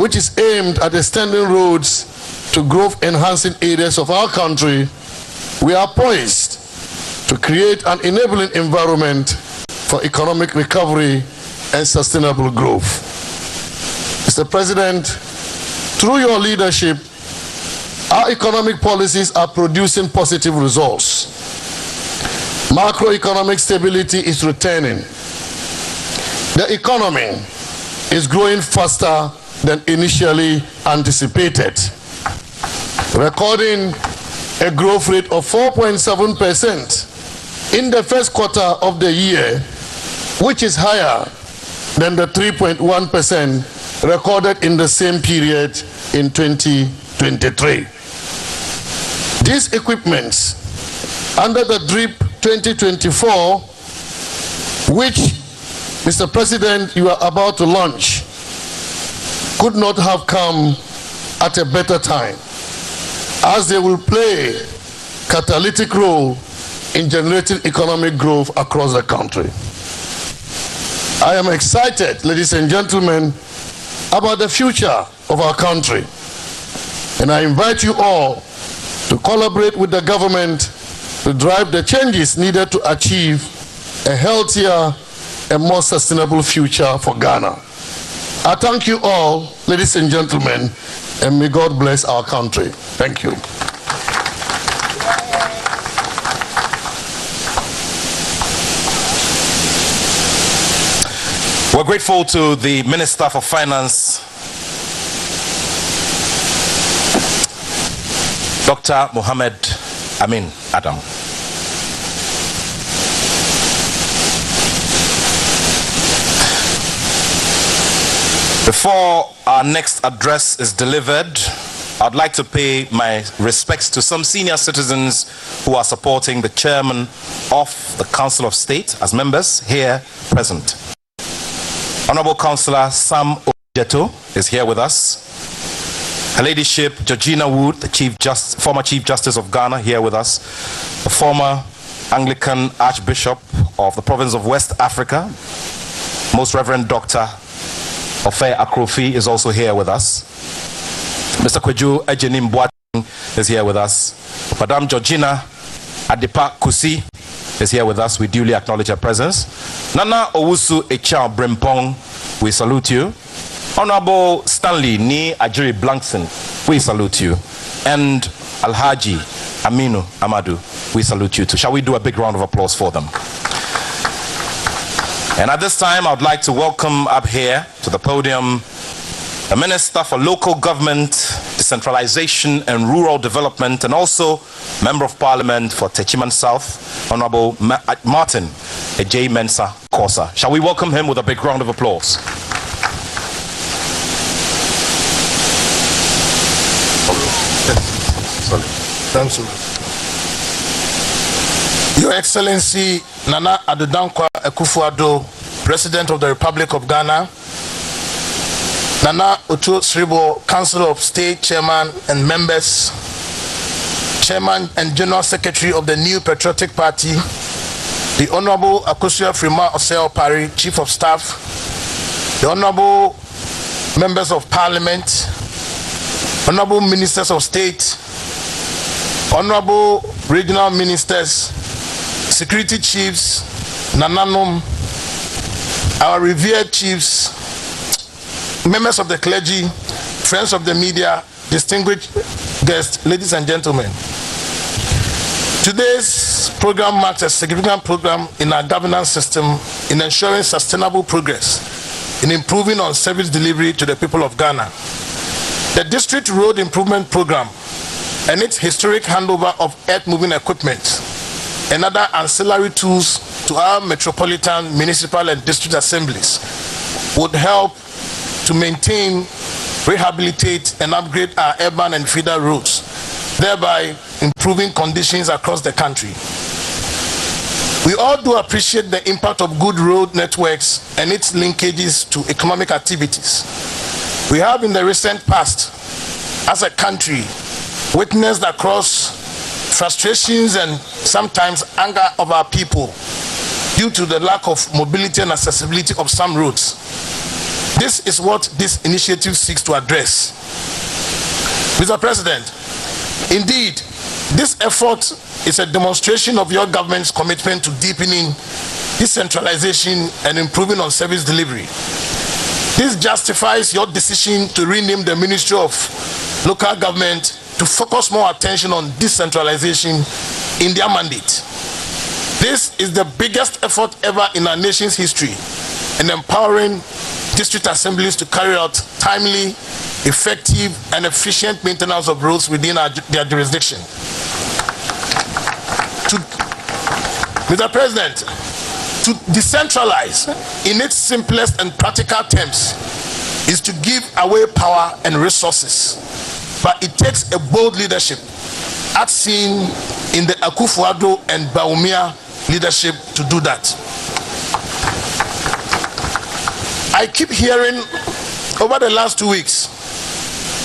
which is aimed at extending roads to growth-enhancing areas of our country, we are poised to create an enabling environment for economic recovery and sustainable growth. Mr. President, through your leadership, our economic policies are producing positive results. Macroeconomic stability is returning. The economy is growing faster than initially anticipated, recording a growth rate of 4.7% in the first quarter of the year, which is higher than the 3.1% recorded in the same period in 2023. These equipments under the DRIP 2024, which, Mr. President, you are about to launch, could not have come at a better time, as they will play a catalytic role in generating economic growth across the country. I am excited, ladies and gentlemen, about the future of our country, and I invite you all to collaborate with the government to drive the changes needed to achieve a healthier and more sustainable future for Ghana. I thank you all, ladies and gentlemen, and may God bless our country. Thank you. We're grateful to the Minister for Finance, Dr. Mohammed Amin Adam. Before our next address is delivered, I'd like to pay my respects to some senior citizens who are supporting the chairman of the Council of State as members here present. Honorable Councillor Sam Ojeto is here with us. Her Ladyship Georgina Wood, the former Chief Justice of Ghana, here with us. The former Anglican Archbishop of the province of West Africa, Most Reverend Dr. Ofe Akrofi, is also here with us. Mr. Kweju Ejenim Boateng is here with us. Madame Georgina Adepa Kusi is here with us. We duly acknowledge her presence. Nana Owusu Echao Brempong, we salute you. Honorable Stanley Ni Ajiri Blankson, we salute you. And Alhaji Aminu Amadu, we salute you too. Shall we do a big round of applause for them? And at this time, I would like to welcome up here to the podium the Minister for Local Government, Decentralization and Rural Development, and also Member of Parliament for Techiman South, Honorable Martin J. Mensah Kosa. Shall we welcome him with a big round of applause? Thanks, Your Excellency Nana Addo Dankwa Akufo-Addo, President of the Republic of Ghana, Nana Otu Sribo, Council of State Chairman and members, Chairman and General Secretary of the New Patriotic Party, the Honorable Akosua Frima Oseo Pari, Chief of Staff, the Honorable Members of Parliament, Honorable Ministers of State, Honorable Regional Ministers, Security Chiefs, Nananom, our revered chiefs, members of the clergy, friends of the media, distinguished guests, ladies and gentlemen. Today's program marks a significant program in our governance system in ensuring sustainable progress in improving on service delivery to the people of Ghana. The District Road Improvement Program and its historic handover of earth-moving equipment and other ancillary tools to our metropolitan, municipal, and district assemblies would help to maintain, rehabilitate, and upgrade our urban and feeder roads, thereby improving conditions across the country. We all do appreciate the impact of good road networks and its linkages to economic activities. We have in the recent past, as a country, witnessed across frustrations and sometimes anger of our people due to the lack of mobility and accessibility of some roads. This is what this initiative seeks to address. Mr. President, indeed, this effort is a demonstration of your government's commitment to deepening decentralization and improving on service delivery. This justifies your decision to rename the Ministry of Local Government to focus more attention on decentralization in their mandate. This is the biggest effort ever in our nation's history in empowering district assemblies to carry out timely, effective, and efficient maintenance of roads within their jurisdiction. Mr. President, to decentralize in its simplest and practical terms is to give away power and resources, but it takes a bold leadership as seen in the Akufo-Addo and Bawumia leadership to do that. I keep hearing over the last 2 weeks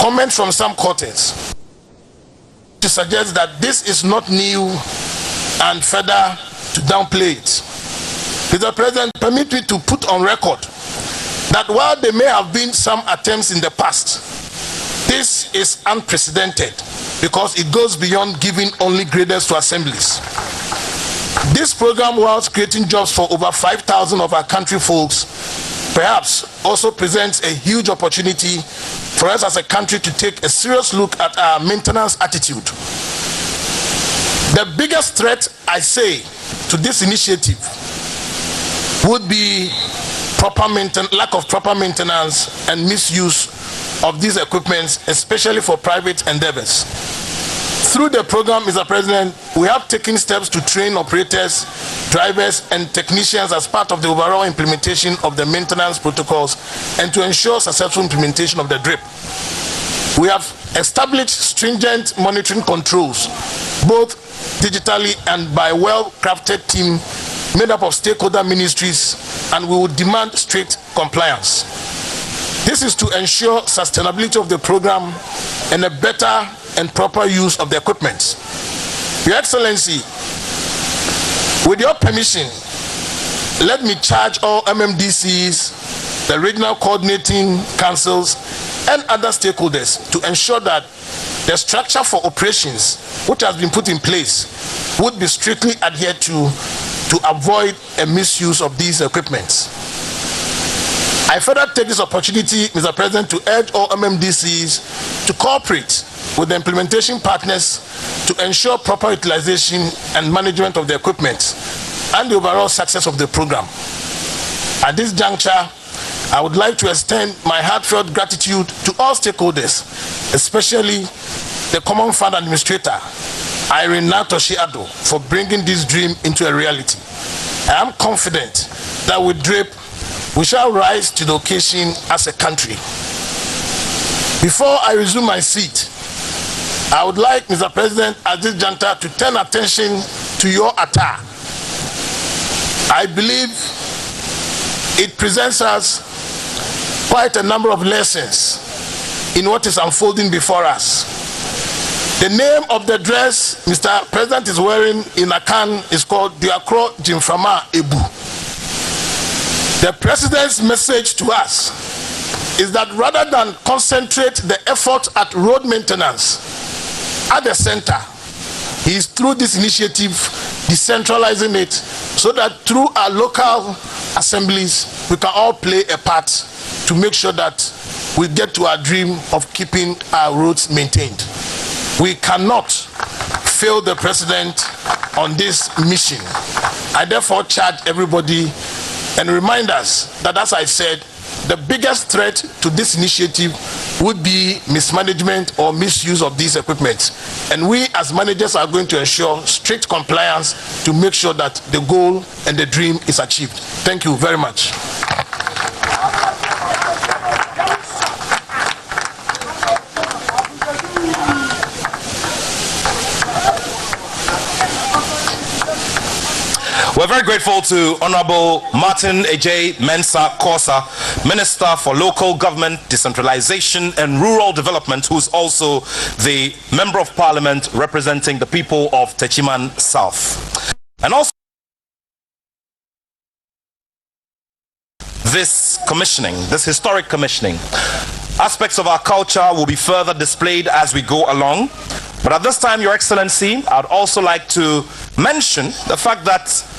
comments from some quarters to suggest that this is not new and further to downplay it. Mr. President, permit me to put on record that while there may have been some attempts in the past, this is unprecedented because it goes beyond giving only graders to assemblies. This program, whilst creating jobs for over 5,000 of our country folks, perhaps also presents a huge opportunity for us as a country to take a serious look at our maintenance attitude. The biggest threat, I say, to this initiative would be lack of proper maintenance and misuse of these equipments, especially for private endeavors. Through the program, Mr. President, we have taken steps to train operators, drivers, and technicians as part of the overall implementation of the maintenance protocols and to ensure successful implementation of the DRIP. We have established stringent monitoring controls, both digitally and by a well-crafted team made up of stakeholder ministries, and we will demand strict compliance. This is to ensure sustainability of the program and a better and proper use of the equipment. Your Excellency, with your permission, let me charge all MMDCs, the regional coordinating councils, and other stakeholders to ensure that the structure for operations which has been put in place would be strictly adhered to avoid a misuse of these equipments. I further take this opportunity, Mr. President, to urge all MMDCs to cooperate with the implementation partners to ensure proper utilization and management of the equipment and the overall success of the program. At this juncture, I would like to extend my heartfelt gratitude to all stakeholders, especially the Common Fund Administrator, Irene Natoshiado, for bringing this dream into a reality. I am confident that with DRIP, we shall rise to the occasion as a country. Before I resume my seat, I would like, Mr. President, at this juncture to turn attention to your attack. I believe it presents us quite a number of lessons in what is unfolding before us. The name of the dress Mr. President is wearing in Akan is called Diakro Jimframa Ebu. The President's message to us is that rather than concentrate the effort at road maintenance at the center, he is through this initiative decentralizing it so that through our local assemblies we can all play a part to make sure that we get to our dream of keeping our roads maintained. We cannot fail the President on this mission. I therefore charge everybody and remind us that, as I said, the biggest threat to this initiative would be mismanagement or misuse of these equipment. And we as managers are going to ensure strict compliance to make sure that the goal and the dream is achieved. Thank you very much. We're very grateful to Honorable Martin Ejay Mensah Kosa, Minister for Local Government, Decentralization and Rural Development, who's also the Member of Parliament representing the people of Techiman South. And also this commissioning, this historic commissioning. Aspects of our culture will be further displayed as we go along. But at this time, Your Excellency, I'd also like to mention the fact that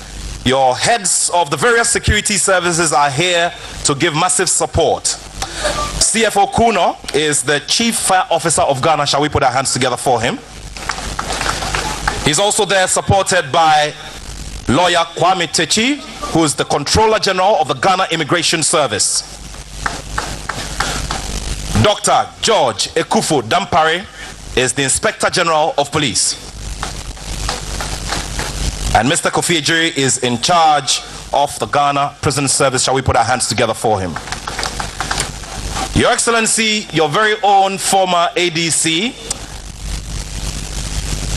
your heads of the various security services are here to give massive support. CFO Kuno is the Chief Fire Officer of Ghana. Shall we put our hands together for him? He's also there supported by Lawyer Kwame Techi, who is the Controller General of the Ghana Immigration Service. Dr. George Ekufo Dampare is the Inspector General of Police. And Mr. Kofi Ejiri is in charge of the Ghana Prison Service. Shall we put our hands together for him? Your Excellency, your very own former ADC,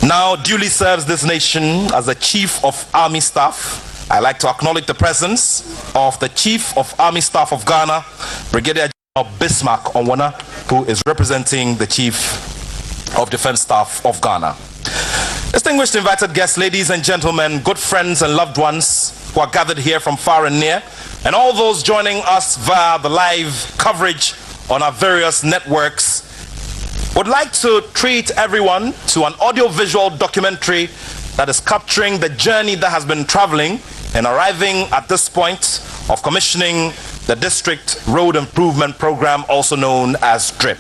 now duly serves this nation as the Chief of Army Staff. I'd like to acknowledge the presence of the Chief of Army Staff of Ghana, Brigadier General Bismarck Onwana, who is representing the Chief of Defense Staff of Ghana. Distinguished invited guests, ladies and gentlemen, good friends and loved ones who are gathered here from far and near, and all those joining us via the live coverage on our various networks, would like to treat everyone to an audio-visual documentary that is capturing the journey that has been traveling and arriving at this point of commissioning the District Road Improvement Program, also known as DRIP.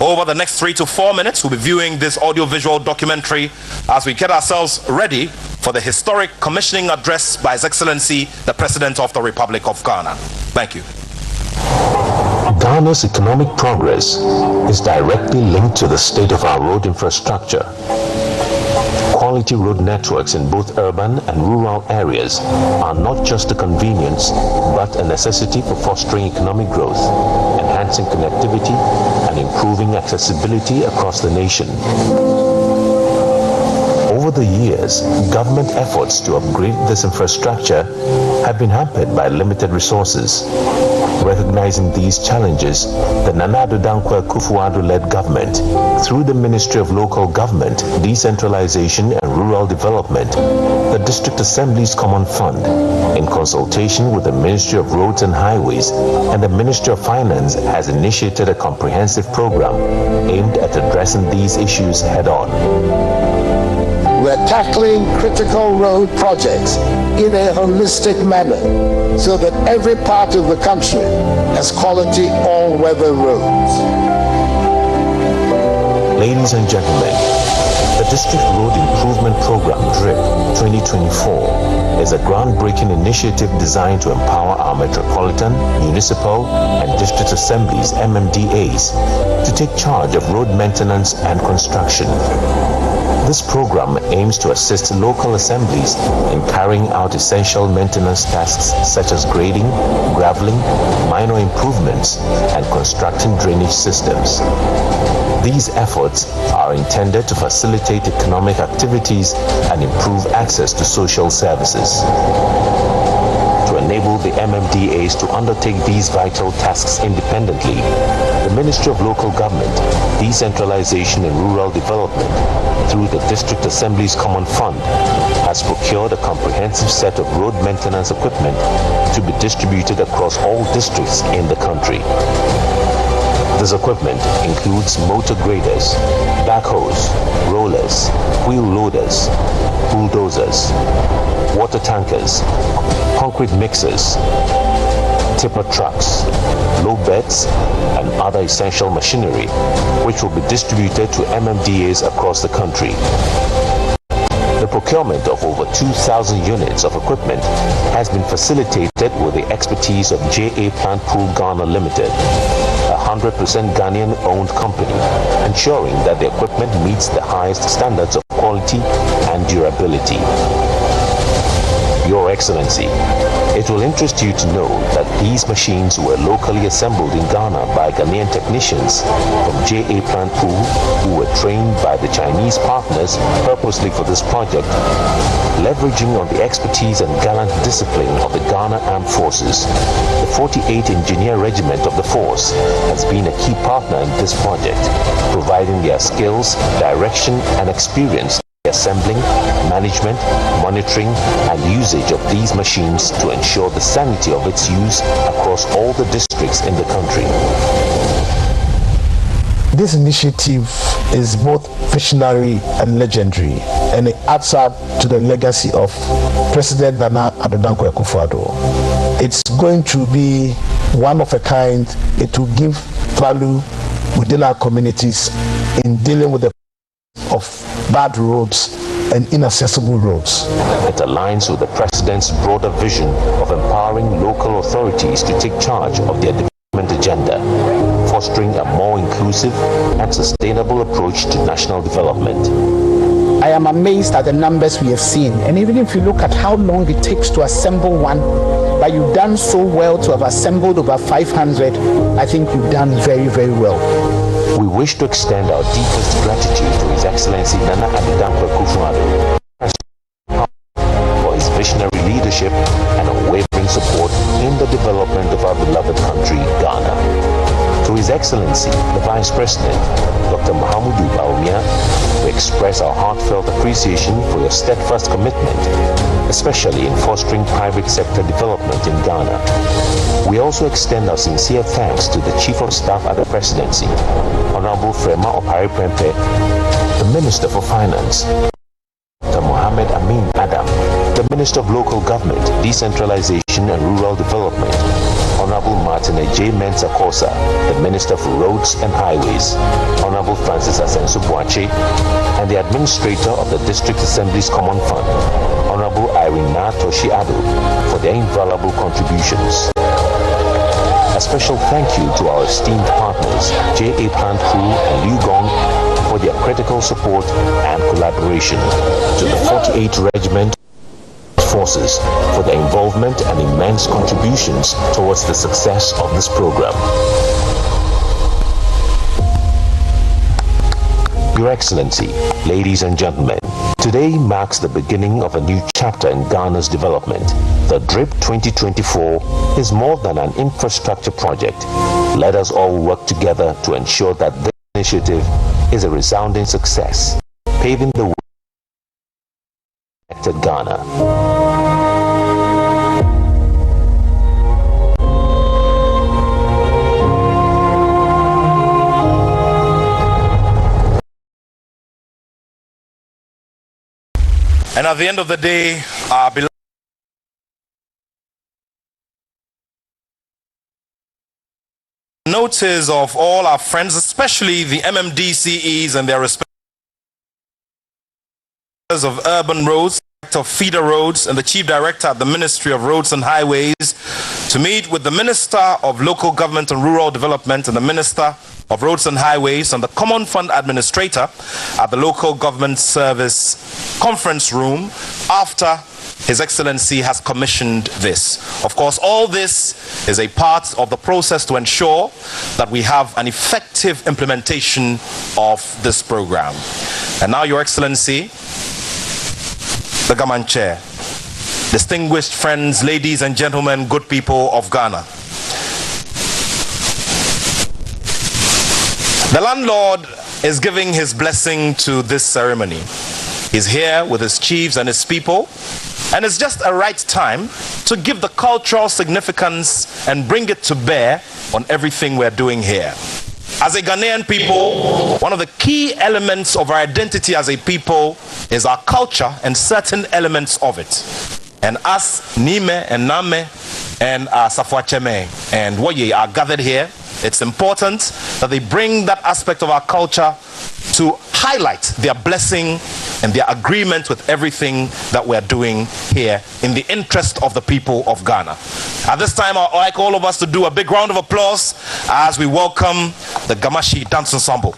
Over the next 3 to 4 minutes, we'll be viewing this audio-visual documentary as we get ourselves ready for the historic commissioning address by His Excellency, the President of the Republic of Ghana. Thank you. Ghana's economic progress is directly linked to the state of our road infrastructure. quality road networks in both urban and rural areas are not just a convenience, but a necessity for fostering economic growth, enhancing connectivity, and improving accessibility across the nation. Over the years, government efforts to upgrade this infrastructure have been hampered by limited resources. Recognizing these challenges, the Nana Addo Dankwa Akufo-Addo-led government, through the Ministry of Local Government, Decentralization and Rural Development, the District Assembly's Common Fund, in consultation with the Ministry of Roads and Highways and the Ministry of Finance, has initiated a comprehensive program aimed at addressing these issues head-on. We're tackling critical road projects in a holistic manner so that every part of the country has quality all-weather roads. Ladies and gentlemen, the District Road Improvement Program DRIP 2024 is a groundbreaking initiative designed to empower our metropolitan, municipal, and district assemblies (MMDAs) to take charge of road maintenance and construction. This program aims to assist local assemblies in carrying out essential maintenance tasks such as grading, graveling, minor improvements, and constructing drainage systems. These efforts are intended to facilitate economic activities and improve access to social services. To enable the MMDAs to undertake these vital tasks independently, the Ministry of Local Government, Decentralization and Rural Development, through the District Assembly's Common Fund, has procured a comprehensive set of road maintenance equipment to be distributed across all districts in the country. This equipment includes motor graders, backhoes, rollers, wheel loaders, bulldozers, water tankers, concrete mixers, tipper trucks, low beds, and other essential machinery, which will be distributed to MMDAs across the country. The procurement of over 2,000 units of equipment has been facilitated with the expertise of JA Plant Pool Ghana Limited, a 100% Ghanaian-owned company, ensuring that the equipment meets the highest standards of quality and durability. Your Excellency, it will interest you to know that these machines were locally assembled in Ghana by Ghanaian technicians from JA Plant Pool, who were trained by the Chinese partners purposely for this project. Leveraging on the expertise and gallant discipline of the Ghana Armed Forces, the 48th Engineer Regiment of the Force has been a key partner in this project, providing their skills, direction, and experience assembling, management, monitoring, and usage of these machines to ensure the sanity of its use across all the districts in the country. This initiative is both visionary and legendary, and it adds up to the legacy of President Nana Addo Dankwa Akufo-Addo. It's going to be one of a kind. It will give value within our communities in dealing with the of bad roads and inaccessible roads. It aligns with the President's broader vision of empowering local authorities to take charge of their development agenda, fostering a more inclusive and sustainable approach to national development. I am amazed at the numbers we have seen, and even if you look at how long it takes to assemble one, but you've done so well to have assembled over 500, I think you've done very, very well. We wish to extend our deepest gratitude to His Excellency Nana Addo Dankwa Akufo-Addo for his visionary leadership and unwavering support in the development of our beloved country, Ghana. To His Excellency, the Vice President, Dr. Mahamudu Bawumia, we express our heartfelt appreciation for your steadfast commitment, especially in fostering private sector development in Ghana. We also extend our sincere thanks to the Chief of Staff at the Presidency, Honorable Frema Opare Prempe, the Minister for Finance, Dr. Mohammed Amin Adam, the Minister of Local Government, Decentralization and Rural Development, Honorable Martin J. Mensah Kosa, the Minister for Roads and Highways, Honorable Francis Asensu Boache, and the Administrator of the District Assembly's Common Fund, Honorable Irina Toshi Addo, for their invaluable contributions. A special thank you to our esteemed partners, JA Plant Pool and Liu Gong, for their critical support and collaboration. To the 48 Regiment Forces for their involvement and immense contributions towards the success of this program. Your Excellency, ladies and gentlemen, today marks the beginning of a new chapter in Ghana's development. The DRIP 2024 is more than an infrastructure project. Let us all work together to ensure that this initiative is a resounding success, paving the way to Ghana. And at the end of the day, our beloved notice of all our friends, especially the MMDCEs and their respective of urban roads, of feeder roads, and the chief director at the Ministry of Roads and Highways to meet with the Minister of Local Government and Rural Development and the Minister of Roads and Highways and the Common Fund Administrator at the Local Government Service Conference Room after His Excellency has commissioned this. Of course, all this is a part of the process to ensure that we have an effective implementation of this program. And now, Your Excellency, the Government Chair, distinguished friends, ladies and gentlemen, good people of Ghana. The landlord is giving his blessing to this ceremony. He's here with his chiefs and his people, and it's just a right time to give the cultural significance and bring it to bear on everything we're doing here. As a Ghanaian people, one of the key elements of our identity as a people is our culture and certain elements of it. And as Nime and Name and Safuacheme and Woye are gathered here, it's important that they bring that aspect of our culture to highlight their blessing and their agreement with everything that we're doing here in the interest of the people of Ghana. At this time, I'd like all of us to do a big round of applause as we welcome the Gamashi Dance Ensemble.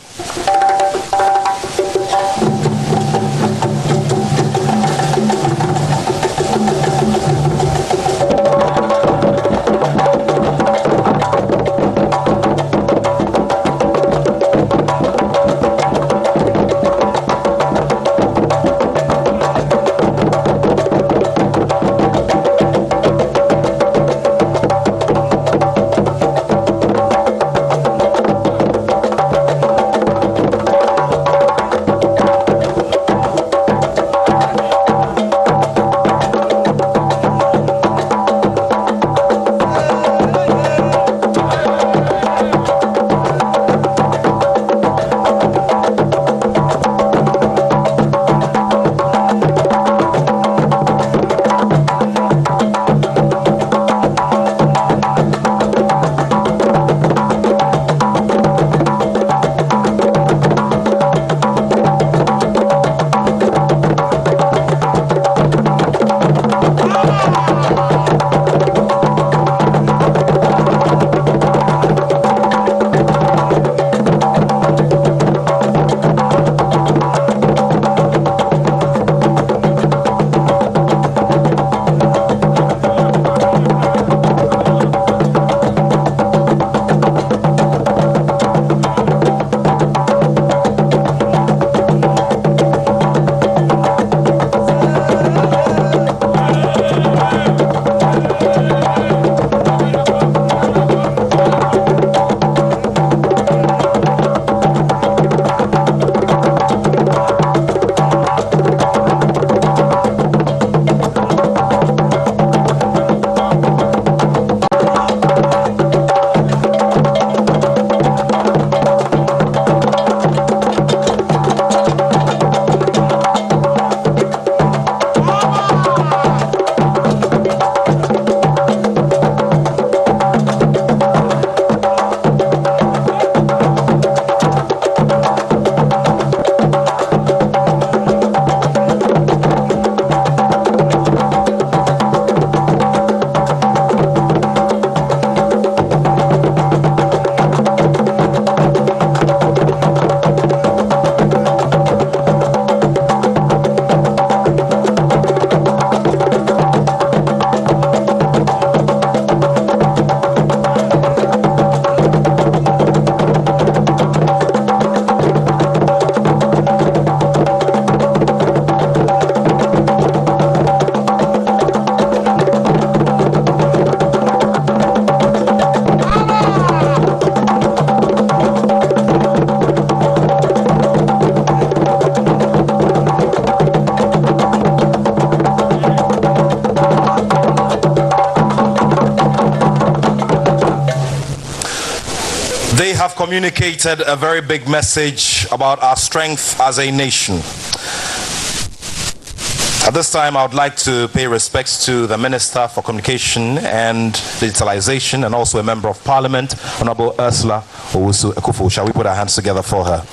communicated a very big message about our strength as a nation. At this time, I would like to pay respects to the Minister for Communication and Digitalization and also a Member of Parliament, Honorable Ursula Owusu-Ekufo. Shall we put our hands together for her?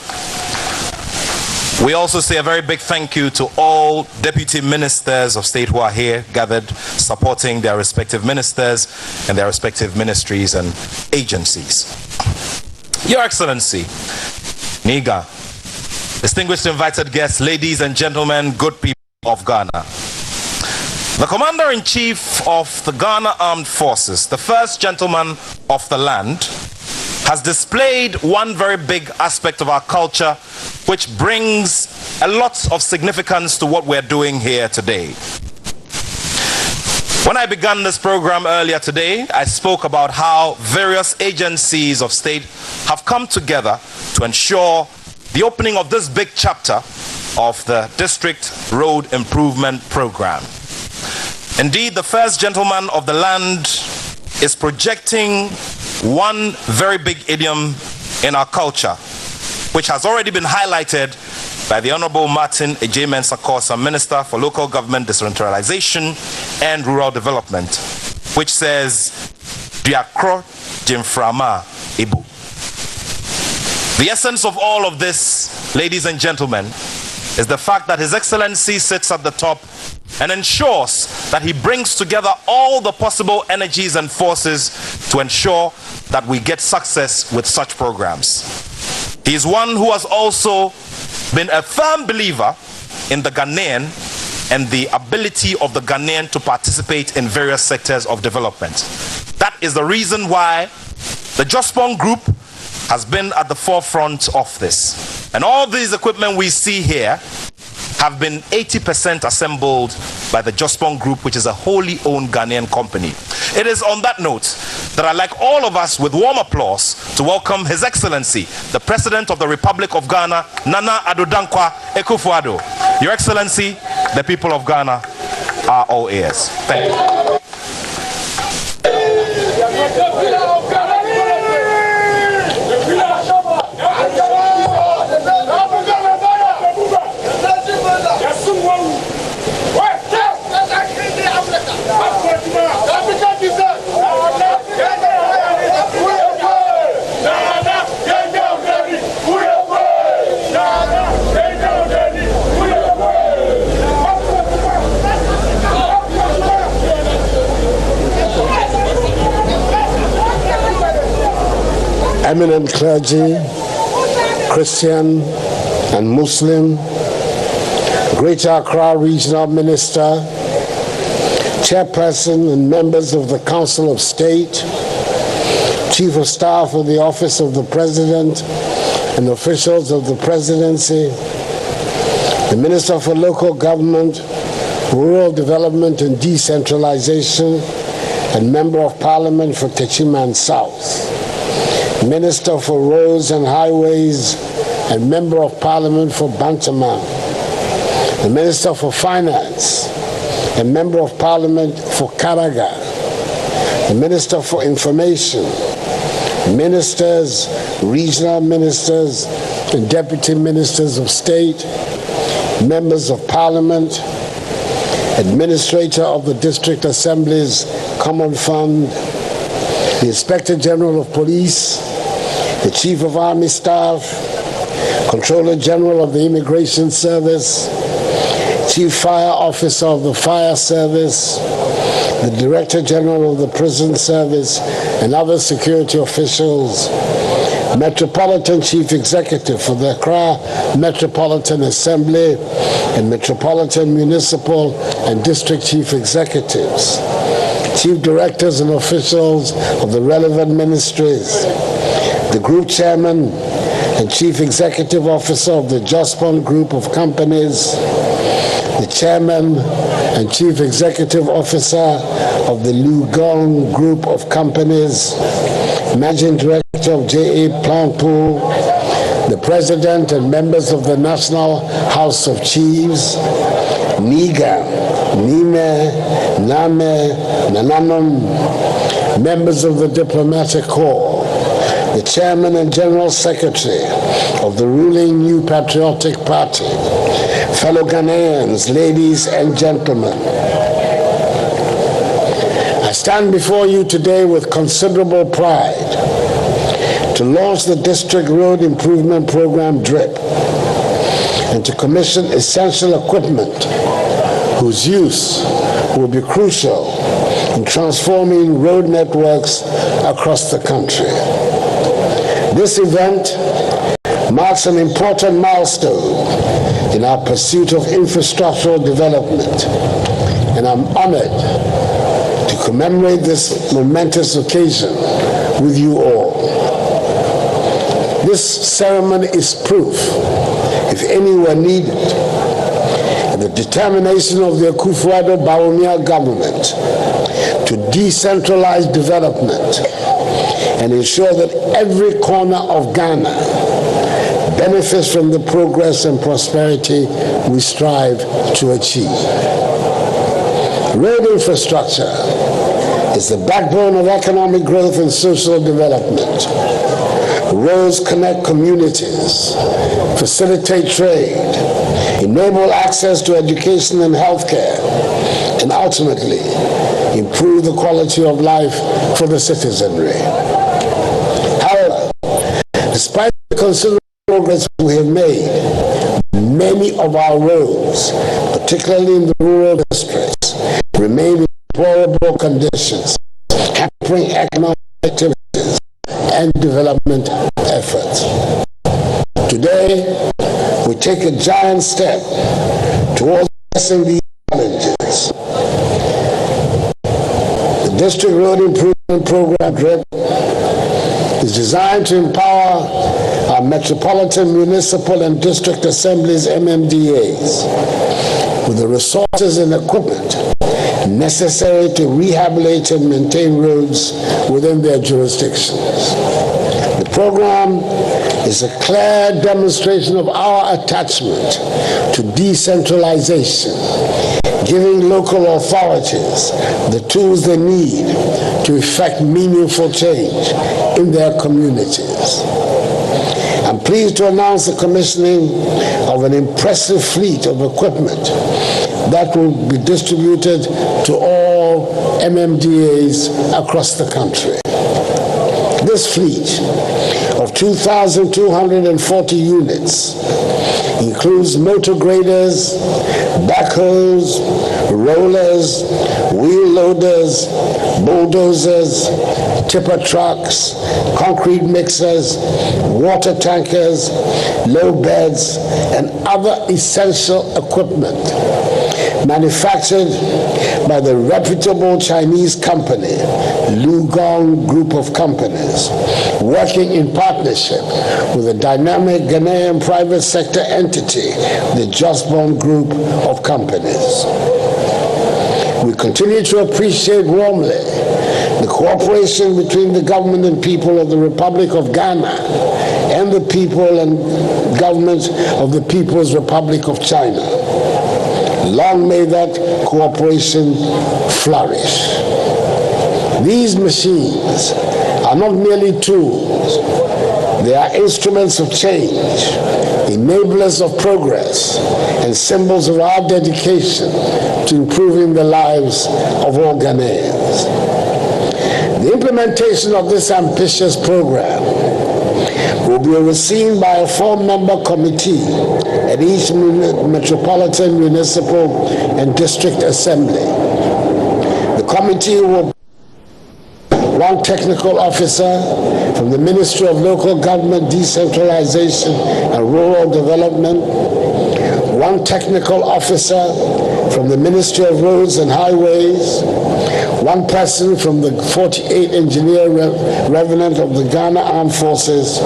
We also say a very big thank you to all Deputy Ministers of State who are here gathered supporting their respective ministers and their respective ministries and agencies. Your Excellency, Niga, distinguished invited guests, ladies and gentlemen, good people of Ghana. The Commander-in-Chief of the Ghana Armed Forces, the first gentleman of the land, has displayed one very big aspect of our culture which brings a lot of significance to what we're doing here today. When I began this program earlier today, I spoke about how various agencies of state have come together to ensure the opening of this big chapter of the District Road Improvement Program. Indeed, the first gentleman of the land is projecting one very big idiom in our culture, which has already been highlighted by the Honorable Martin Ejay-Mensah-Korsah, Minister for Local Government Decentralization and Rural Development, which says, Diakro Jimframa Ibu. The essence of all of this, ladies and gentlemen, is the fact that His Excellency sits at the top and ensures that he brings together all the possible energies and forces to ensure that we get success with such programs. He is one who has also been a firm believer in the Ghanaian and the ability of the Ghanaian to participate in various sectors of development. That is the reason why the Jospong Group has been at the forefront of this. And all these equipment we see here have been 80% assembled by the Jospong Group, which is a wholly owned Ghanaian company. It is on that note that I'd like all of us, with warm applause, to welcome His Excellency, the President of the Republic of Ghana, Nana Addo Dankwa Akufo-Addo. Your Excellency, the people of Ghana are all ears. Thank you. Eminent clergy, Christian and Muslim, Greater Accra Regional Minister, Chairperson and members of the Council of State, Chief of Staff of the Office of the President and officials of the Presidency, the Minister for Local Government, Rural Development and Decentralization, and Member of Parliament for Techiman South, Minister for Roads and Highways and Member of Parliament for Bantaman, the Minister for Finance and Member of Parliament for Karaga, the Minister for Information, Ministers, Regional Ministers and Deputy Ministers of State, Members of Parliament, Administrator of the District Assembly's Common Fund, the Inspector General of Police, the Chief of Army Staff, Controller General of the Immigration Service, Chief Fire Officer of the Fire Service, the Director General of the Prison Service, and other security officials, Metropolitan Chief Executive for the Accra Metropolitan Assembly, and Metropolitan Municipal and District Chief Executives, Chief Directors and officials of the relevant ministries, the Group Chairman and Chief Executive Officer of the Jospong Group of Companies, the Chairman and Chief Executive Officer of the Lugong Group of Companies, Managing Director of J.A. Plant Pool, the President and members of the National House of Chiefs, NIGA, NIME, NAME, NANANUM, members of the Diplomatic Corps, the Chairman and General Secretary of the ruling New Patriotic Party, fellow Ghanaians, ladies and gentlemen, I stand before you today with considerable pride to launch the District Road Improvement Program DRIP and to commission essential equipment whose use will be crucial in transforming road networks across the country. This event marks an important milestone in our pursuit of infrastructural development, and I'm honored to commemorate this momentous occasion with you all. This ceremony is proof, if any were needed, of the determination of the Akufo-Addo government to decentralize development and ensure that every corner of Ghana benefits from the progress and prosperity we strive to achieve. Road infrastructure is the backbone of economic growth and social development. Roads connect communities, facilitate trade, enable access to education and healthcare, and ultimately improve the quality of life for the citizenry. However, despite the considerable progress we have made, many of our roads, particularly in the rural districts, remain in deplorable conditions, hampering economic activities and development efforts. Today, we take a giant step towards addressing these challenges. The District Road Improvement Program DRIP is designed to empower our metropolitan, municipal, and district assemblies, MMDAs, with the resources and equipment necessary to rehabilitate and maintain roads within their jurisdictions. The program is a clear demonstration of our attachment to decentralization, giving local authorities the tools they need to effect meaningful change in their communities. I'm pleased to announce the commissioning of an impressive fleet of equipment that will be distributed to all MMDAs across the country. This fleet of 2,240 units includes motor graders, backhoes, rollers, wheel loaders, bulldozers, tipper trucks, concrete mixers, water tankers, low beds, and other essential equipment manufactured by the reputable Chinese company, Lugong Group of Companies, working in partnership with a dynamic Ghanaian private sector entity, the Justborn Group of Companies. We continue to appreciate warmly the cooperation between the government and people of the Republic of Ghana and the people and government of the People's Republic of China. Long may that cooperation flourish. These machines are not merely tools, they are instruments of change, enablers of progress, and symbols of our dedication to improving the lives of all Ghanaians. The implementation of this ambitious program will be overseen by a 4-member committee at each metropolitan, municipal, and district assembly. The committee will one technical officer from the Ministry of Local Government, Decentralization and Rural Development, one technical officer from the Ministry of Roads and Highways, one person from the 48 Engineer Revenant of the Ghana Armed Forces,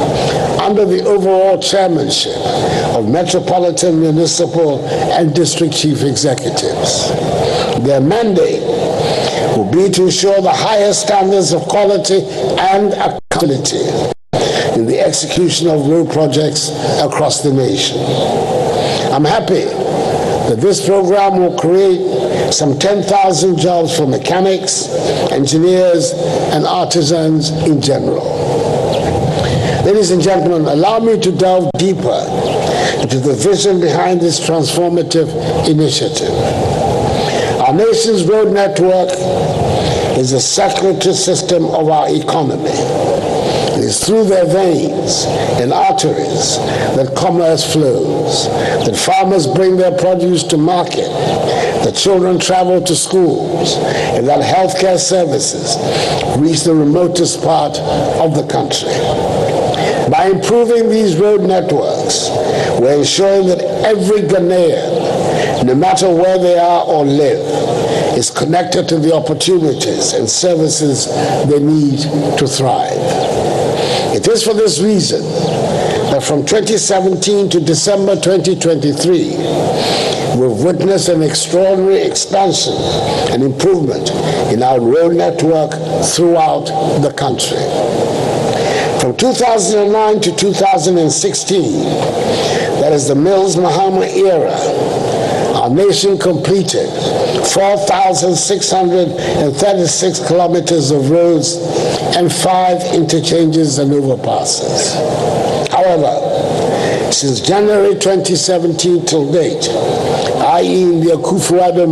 under the overall chairmanship of Metropolitan, Municipal, and District Chief Executives. Their mandate will be to ensure the highest standards of quality and accountability in the execution of road projects across the nation. I'm happy that this program will create some 10,000 jobs for mechanics, engineers, and artisans in general. Ladies and gentlemen, allow me to delve deeper into the vision behind this transformative initiative. Our nation's road network is a circulatory system of our economy. It is through their veins and arteries that commerce flows, that farmers bring their produce to market, that children travel to schools, and that healthcare services reach the remotest part of the country. By improving these road networks, we're ensuring that every Ghanaian, no matter where they are or live, is connected to the opportunities and services they need to thrive. It is for this reason that from 2017 to December 2023, we've witnessed an extraordinary expansion and improvement in our road network throughout the country. From 2009 to 2016, that is the Mills-Mahama era, our nation completed 4,636 kilometers of roads and 5 interchanges and overpasses. However, since January 2017 till date, i.e. in the Akufo-Addo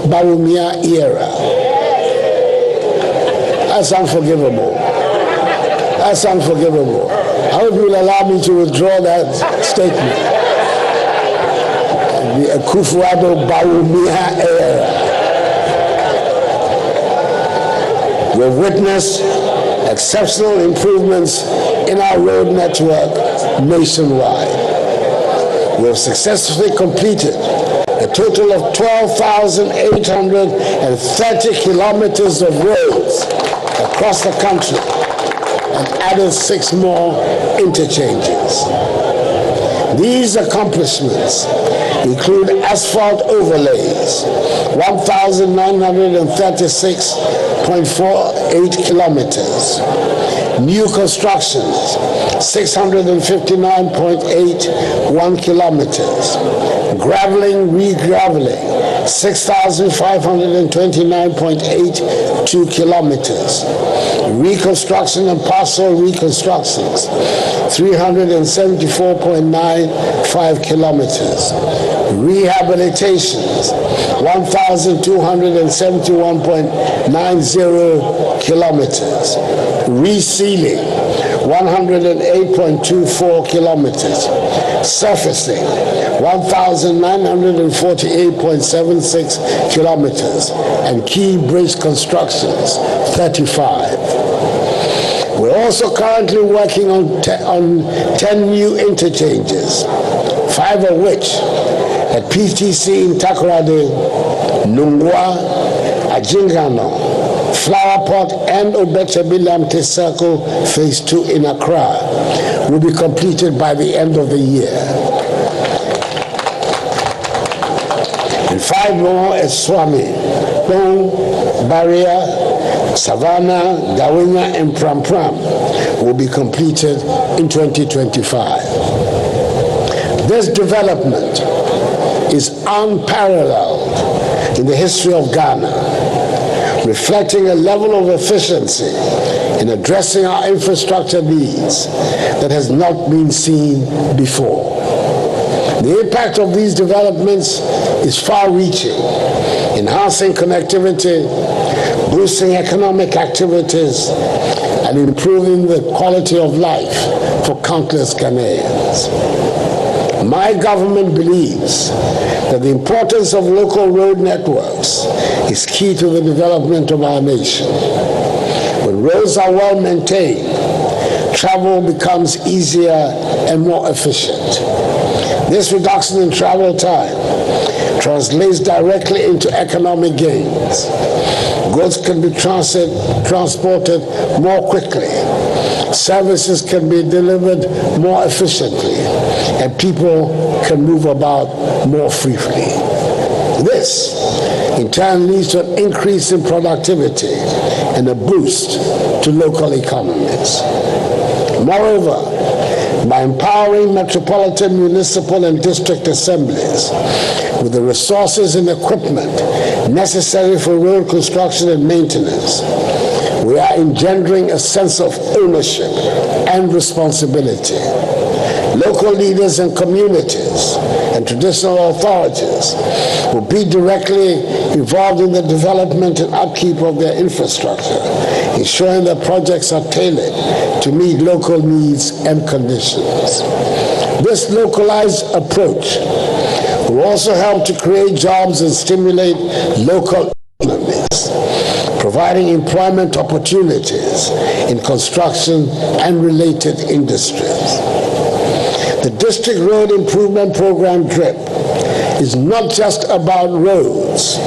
Bawumia era, that's unforgivable. That's unforgivable. I hope you will allow me to withdraw that statement. The Akufo-Addo Bawumia era. We've witnessed exceptional improvements in our road network nationwide. We have successfully completed a total of 12,830 kilometers of roads across the country and added 6 more interchanges. These accomplishments include asphalt overlays, 1,936.48 kilometers, new constructions, 659.81 kilometers, graveling, re-graveling, 6,529.82 kilometers, reconstruction and partial reconstructions, 374.95 kilometers, rehabilitations, 1,271.90 kilometers, resealing, 108.24 kilometers, surfacing, 1,948.76 kilometers, and key bridge constructions, 35. We're also currently working on 10 new interchanges, 5 of which at PTC in Takoradi, Nungwa, Ajingano, Flower Pot, and Obechebilamte Circle Phase 2 in Accra will be completed by the end of the year. And 5 more at Swami, Bong, Barrier, Savannah, Gawinya, and Pram Pram will be completed in 2025. This development is unparalleled in the history of Ghana, reflecting a level of efficiency in addressing our infrastructure needs that has not been seen before. The impact of these developments is far-reaching, enhancing connectivity, boosting economic activities, and improving the quality of life for countless Ghanaians. My government believes that the importance of local road networks is key to the development of our nation. When roads are well maintained, travel becomes easier and more efficient. This reduction in travel time translates directly into economic gains. Goods can be transported more quickly, services can be delivered more efficiently, and people can move about more freely. This, in turn, leads to an increase in productivity and a boost to local economies. Moreover, by empowering metropolitan, municipal, and district assemblies with the resources and equipment necessary for road construction and maintenance, We are engendering a sense of ownership and responsibility. Local leaders and communities and traditional authorities will be directly involved in the development and upkeep of their infrastructure, ensuring that projects are tailored to meet local needs and conditions. This localized approach will also help to create jobs and stimulate local economies, providing employment opportunities in construction and related industries. The District Road Improvement Program, DRIP, is not just about roads.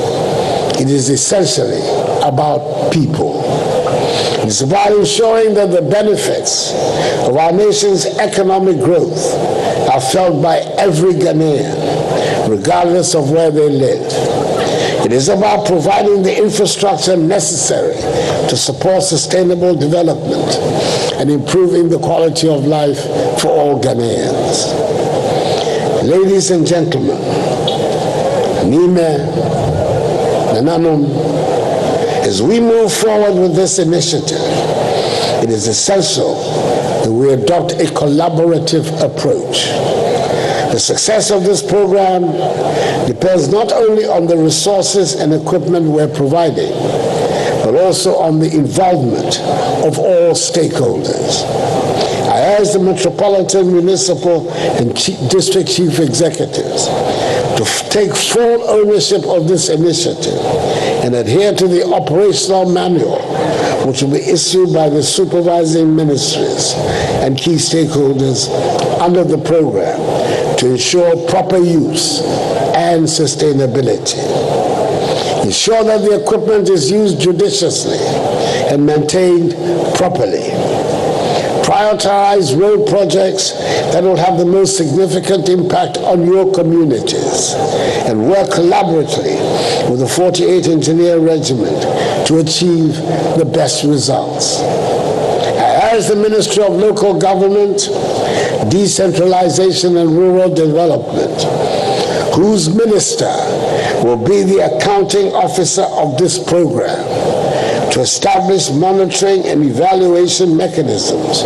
It is essentially about people. It is about ensuring that the benefits of our nation's economic growth are felt by every Ghanaian, regardless of where they live. It is about providing the infrastructure necessary to support sustainable development and improving the quality of life for all Ghanaians. Ladies and gentlemen, Nime, Nananum, as we move forward with this initiative, it is essential that we adopt a collaborative approach. The success of this program depends not only on the resources and equipment we're providing, but also on the involvement of all stakeholders. I urge the Metropolitan, Municipal, and District Chief Executives to take full ownership of this initiative and adhere to the operational manual, which will be issued by the supervising ministries and key stakeholders under the program to ensure proper use and sustainability. Ensure that the equipment is used judiciously and maintained properly. Prioritize road projects that will have the most significant impact on your communities and work collaboratively with the 48 Engineer Regiment to achieve the best results. I urge the Ministry of Local Government, Decentralization and Rural Development, whose minister will be the accounting officer of this program, to establish monitoring and evaluation mechanisms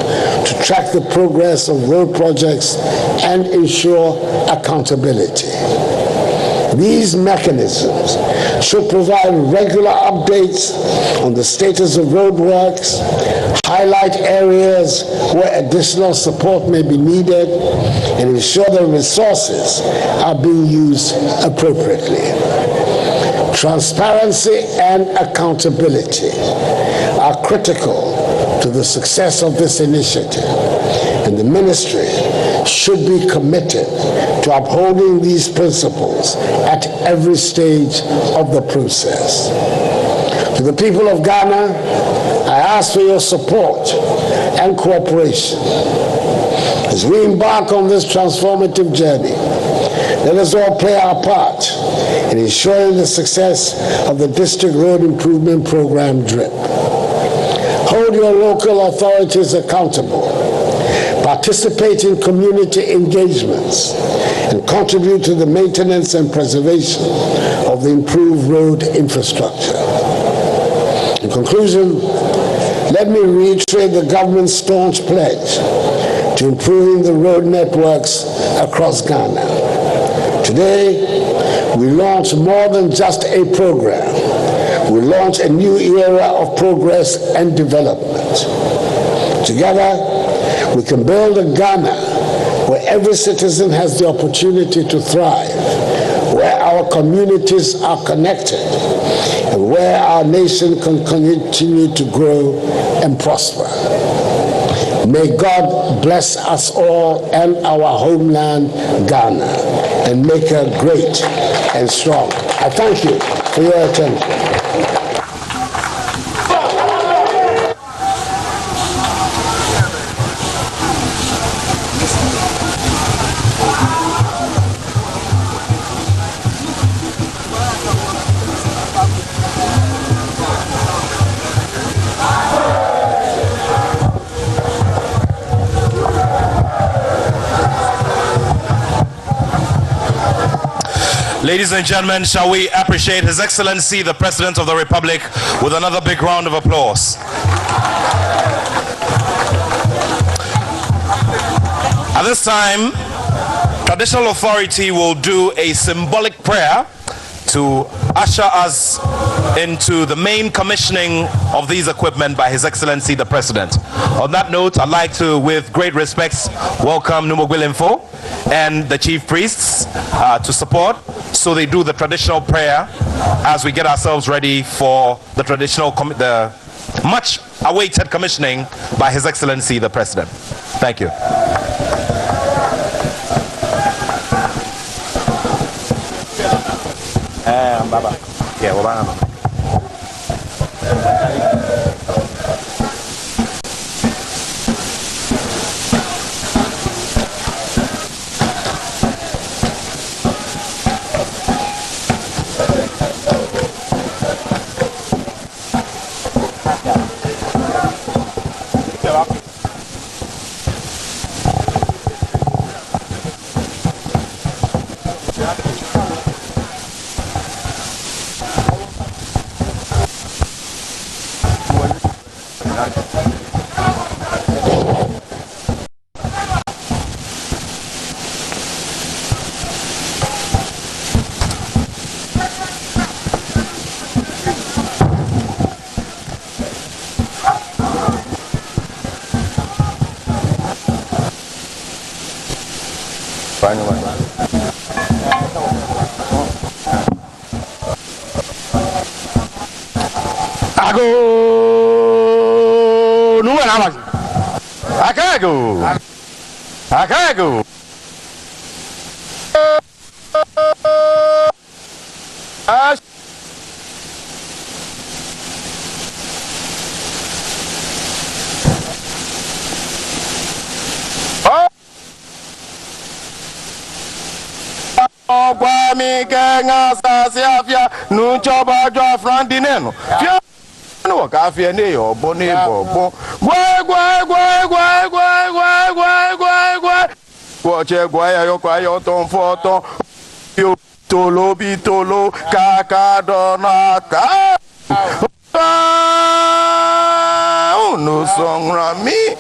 to track the progress of road projects and ensure accountability. These mechanisms should provide regular updates on the status of roadworks, highlight areas where additional support may be needed, and ensure that resources are being used appropriately. Transparency and accountability are critical to the success of this initiative, and the ministry should be committed to upholding these principles at every stage of the process. To the people of Ghana, I ask for your support and cooperation. As we embark on this transformative journey, let us all play our part in ensuring the success of the District Road Improvement Program, DRIP. Hold your local authorities accountable. Participate in community engagements and contribute to the maintenance and preservation of the improved road infrastructure. In conclusion, let me reiterate the government's staunch pledge to improving the road networks across Ghana. Today, we launch more than just a program. We launch a new era of progress and development. Together, we can build a Ghana where every citizen has the opportunity to thrive, where our communities are connected, and where our nation can continue to grow and prosper. May God bless us all and our homeland, Ghana, and make her great and strong. I thank you for your attention. Ladies and gentlemen, shall we appreciate His Excellency, the President of the Republic, with another big round of applause. At this time, Traditional Authority will do a symbolic prayer to usher us into the main commissioning of these equipment by His Excellency the President. On that note, I'd like to, with great respects, welcome Numogwilimfo and the chief priests to support, so they do the traditional prayer as we get ourselves ready for the traditional, the much awaited commissioning by His Excellency the President. Thank you. Baba. Yeah, well, Akago. Kwami kenga sasiafia nuchoba jwa frandineno. No kafia ne yo boni bobo. Gwache gwaya yo kwa yo ton foton. Yo tolo bitolo kakadona ka. No song rami.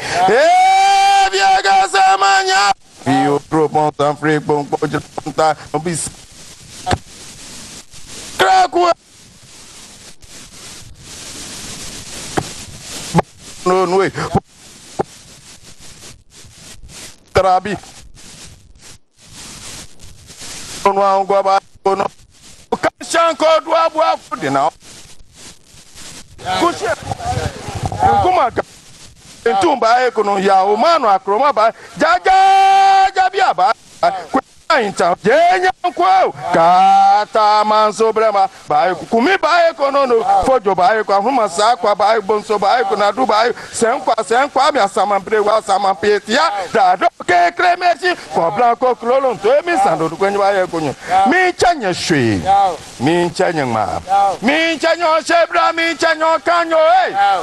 Viaga samanya. Yo propon tan free bon pojanta bis. Krakwa. No way. Trabi. No ngwa no. Kashanko dwa bwa fudi na. Kushia. Kumaka. Ntumba eko no ya o manu akroma ba. Jaja bia ba. Inta jenya kwa kata manso brema ba kumi ba eko no fojo ba eko ahuma sa kwa ba bonso ba eko na du ba senkwa mi asama prewa asama petia da do ke kremeti ko blanco klolon to mi sando kwenye ba eko nyu mi chanye hwe mi chanye ma mi chanyo shebra mi chanyo kanyo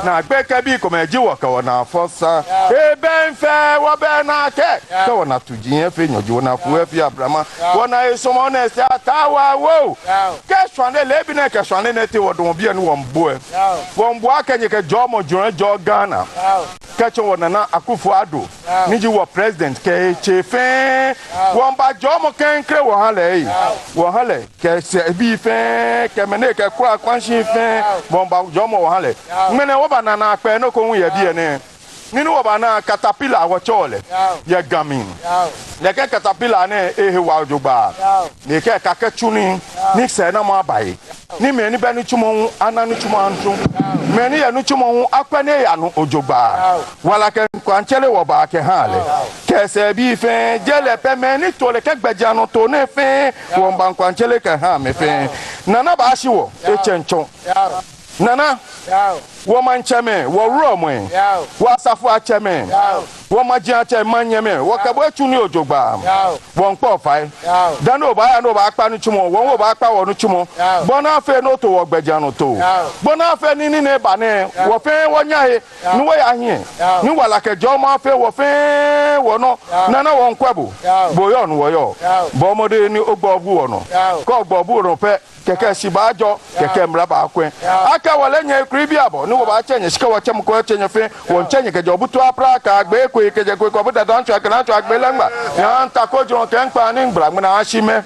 na gbeke bi ko meji woka wona fosa e ben fe wo be na ke to wona tujin fe nyoji wona fu e fi Brahma, when I so honest, Tawa, whoa, catch one lebi na catch one neti wo don bi anu one boy can you get job or job Ghana, catch one na Akufo-Addo, Niji wa president, ke chefe, one ba job can cre wo hale, ke se bi fe, ke mene ke kwa kwanshi fe, one ba job wo hale, mene wo ba na akpe no ko hu ye bi ene. Ninu wabana caterpillar wachole ya gamin leke caterpillar ne ehe wa ojogba ne ke kakechuni ni se na ma bai ni me ni benu chumo ananu chumo antu me ni ya nu chumo akwane ya no ojogba wala ke kwanchele wo ba ke hale ke se bi fe jele pe me ni to le ke gbeja no to ne fe wo ban kwanchele ke ha me fe nana ba shi wo echencho nana woman cheme, wo romwe, wasafu acheme, woman jiache manyeme, wakabwe chuni ojogba, won po fai. Dan oba no ba akpa nu chumo, won oba akpa wo nu chumo. Bona fe no to ogbeja no to. Bona fe ni ne ba ne, wo fe wonya he, nu we ahie. Ni wala ke jo ma fe wo fe wo no, nana won kwabu. Boyo nu wo yo. Bo mode ni ogbobu wo no. Ko ogbobu no pe keke sibajo keke mraba akwen aka wale nye kribiabo ni wo ba chenye sika wo chem ko chenye fe won chenye ke jobutu apra ka agbe ko ikeje ko buta don chwa kana chwa agbe lengba ya nta ko jo ke npa ni ngbra mna ashime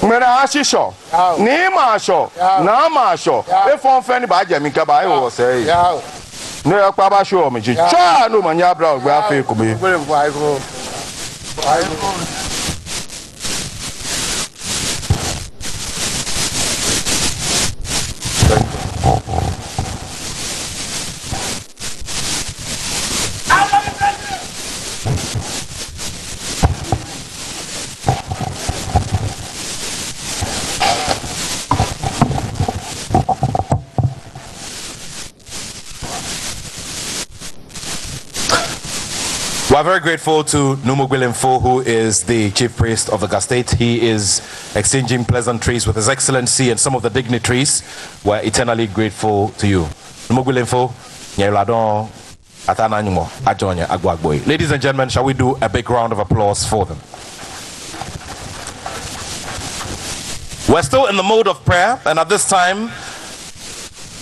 mna ashisho ni ma sho na ma sho e fon fe ni ba je mi ka ba e wo se no ya pa ba sho mi ji cha no manya bra ogbe afi ko bi We are very grateful to Numugwilimfo, who is the chief priest of the Gas State. He is exchanging pleasantries with His Excellency and some of the dignitaries. We are eternally grateful to you. Numugwilimfo, ladies and gentlemen, shall we do a big round of applause for them? We're still in the mode of prayer, and at this time,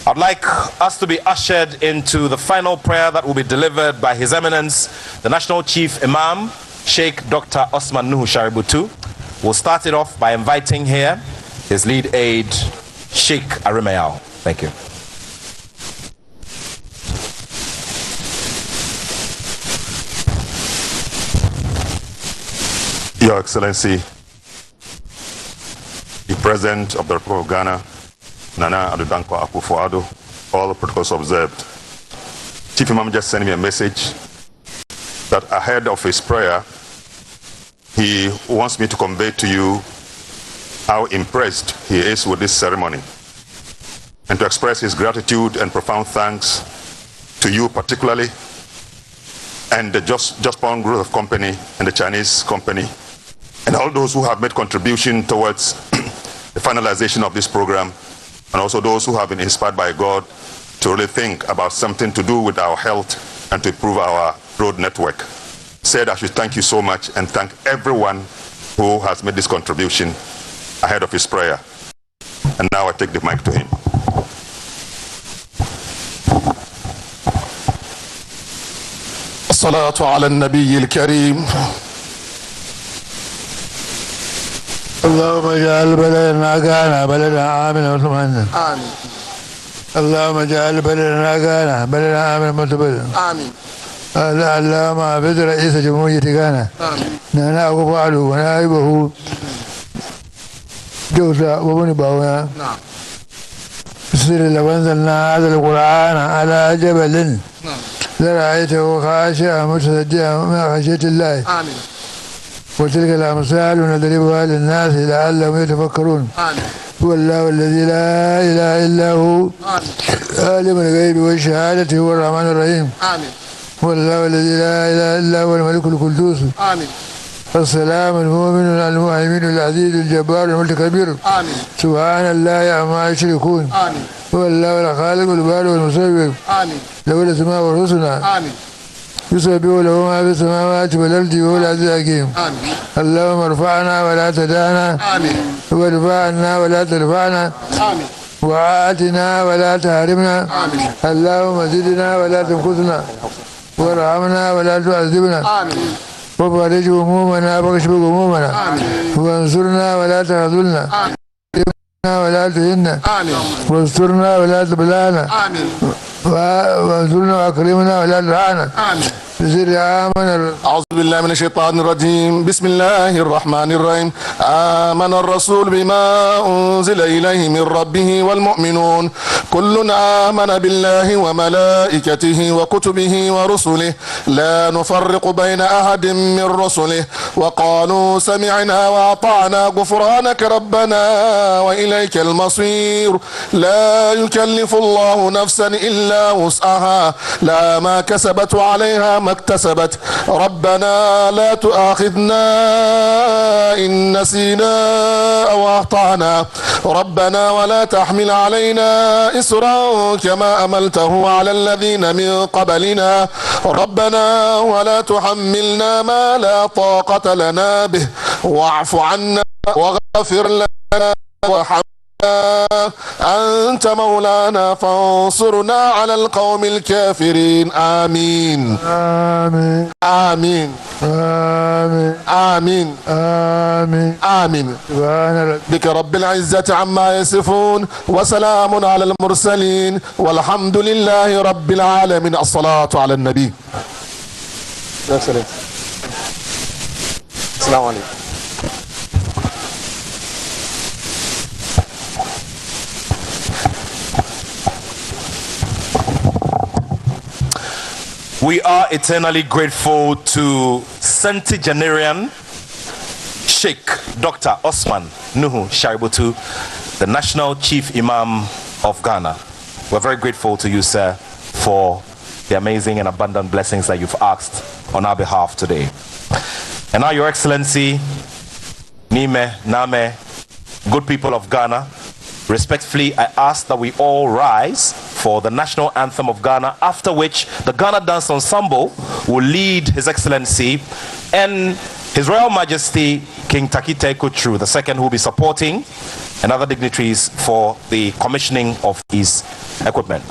I'd like us to be ushered into the final prayer that will be delivered by His Eminence, the National Chief Imam, Sheikh Dr. Osman Nuhu Shaributu. We'll start it off by inviting here his lead aide, Sheikh Arimayao. Thank you. Your Excellency, the President of the Republic of Ghana, Nana Addo Dankwa Akufo-Addo, all protocols observed. Chief Imam just sent me a message that ahead of his prayer, he wants me to convey to you how impressed he is with this ceremony, and to express his gratitude and profound thanks to you particularly, and the Just Group of Company and the Chinese company, and all those who have made contribution towards the finalization of this program, and also those who have been inspired by God to really think about something to do with our health and to improve our road network. Said I should thank you so much and thank everyone who has made this contribution ahead of his prayer. And now I take the mic to him. الصلاة على النبي الكريم. اللهم اجعل بلدنا غانا بلدنا آمنا مطمئنا. آمين. اللهم اجعل بلدنا غانا بلدنا آمنا مطمئنا. آمين. اللهم اعبد رئيس جمهورية غانا. آمين. نانا وفعله ونائبه جوزا وبني باونا. نعم. بسر لو أنزلنا هذا القرآن على جبل. نعم. لرأيته خاشعا متصدعا من خشية الله. آمين. وتلك الأمثال نضربها للناس لعلهم يتفكرون. آمين. هو الله الذي لا إله إلا هو. آمين. عالم الغيب والشهادة هو الرحمن الرحيم. آمين. هو الله الذي لا إله إلا هو الملك القدوس. آمين. السلام المؤمن المهيمن العزيز الجبار المتكبر. آمين. سبحان الله عما يشركون. آمين. هو الله الخالق البارئ والمصور. آمين. له الأسماء الحسنى. آمين. يسبح له ما في السماوات والأرض وهو العزيز الحكيم. آمين. اللهم ارفعنا ولا تدعنا. آمين. وارفعنا ولا ترفعنا. آمين. وآتنا ولا تحرمنا. آمين. اللهم زدنا ولا تنقصنا وارحمنا ولا تعذبنا. آمين. وفرج همومنا واكشف همومنا. آمين. وانصرنا ولا تخذلنا. آمين. ولا تهنا. آمين. واسترنا ولا تبلانا. آمين. وانصرنا واكرمنا ولا تلعنا. آمين. بسر آمن. بالله من الشيطان الرجيم بسم الله الرحمن الرحيم آمن الرسول بما أنزل إليه من ربه والمؤمنون كل آمن بالله وملائكته وكتبه ورسله لا نفرق بين أحد من رسله وقالوا سمعنا وأطعنا غفرانك ربنا وإليك المصير لا يكلف الله نفسا إلا وسعها لا ما كسبت وعليها ما اكتسبت ربنا لا تؤاخذنا إن نسينا أو أخطأنا ربنا ولا تحمل علينا إسرا كما أملته على الذين من قبلنا ربنا ولا تحملنا ما لا طاقة لنا به واعف عنا واغفر لنا وارحمنا أنت مولانا فانصرنا على القوم الكافرين آمين آمين آمين آمين آمين آمين آمين بك رب العزة عما يصفون وسلام على المرسلين والحمد لله رب العالمين. الصلاة على النبي. السلام عليكم. We are eternally grateful to Centenarian Sheikh Dr. Osman Nuhu Shaributu, the National Chief Imam of Ghana. We're very grateful to you, sir, for the amazing and abundant blessings that you've asked on our behalf today. And now, Your Excellency, Nime, Name, good people of Ghana, respectfully, I ask that we all rise for the national anthem of Ghana, after which the Ghana Dance Ensemble will lead His Excellency and His Royal Majesty King Takite Kutru II, who will be supporting, and other dignitaries for the commissioning of his equipment.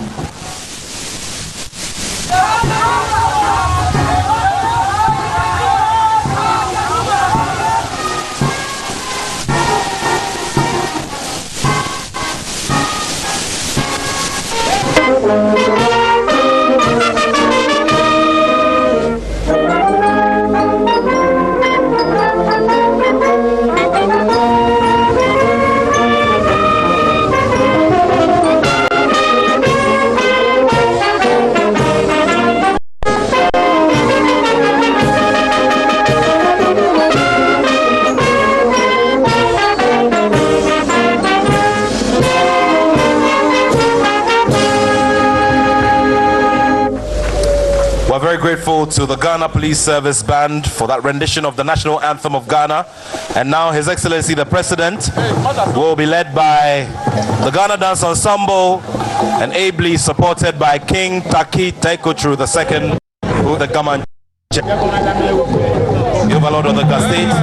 We're very grateful to the Ghana Police Service Band for that rendition of the national anthem of Ghana. And now His Excellency the President will be led by the Ghana Dance Ensemble and ably supported by King Taki Taikotru II, who the Gaman Overlord of the State.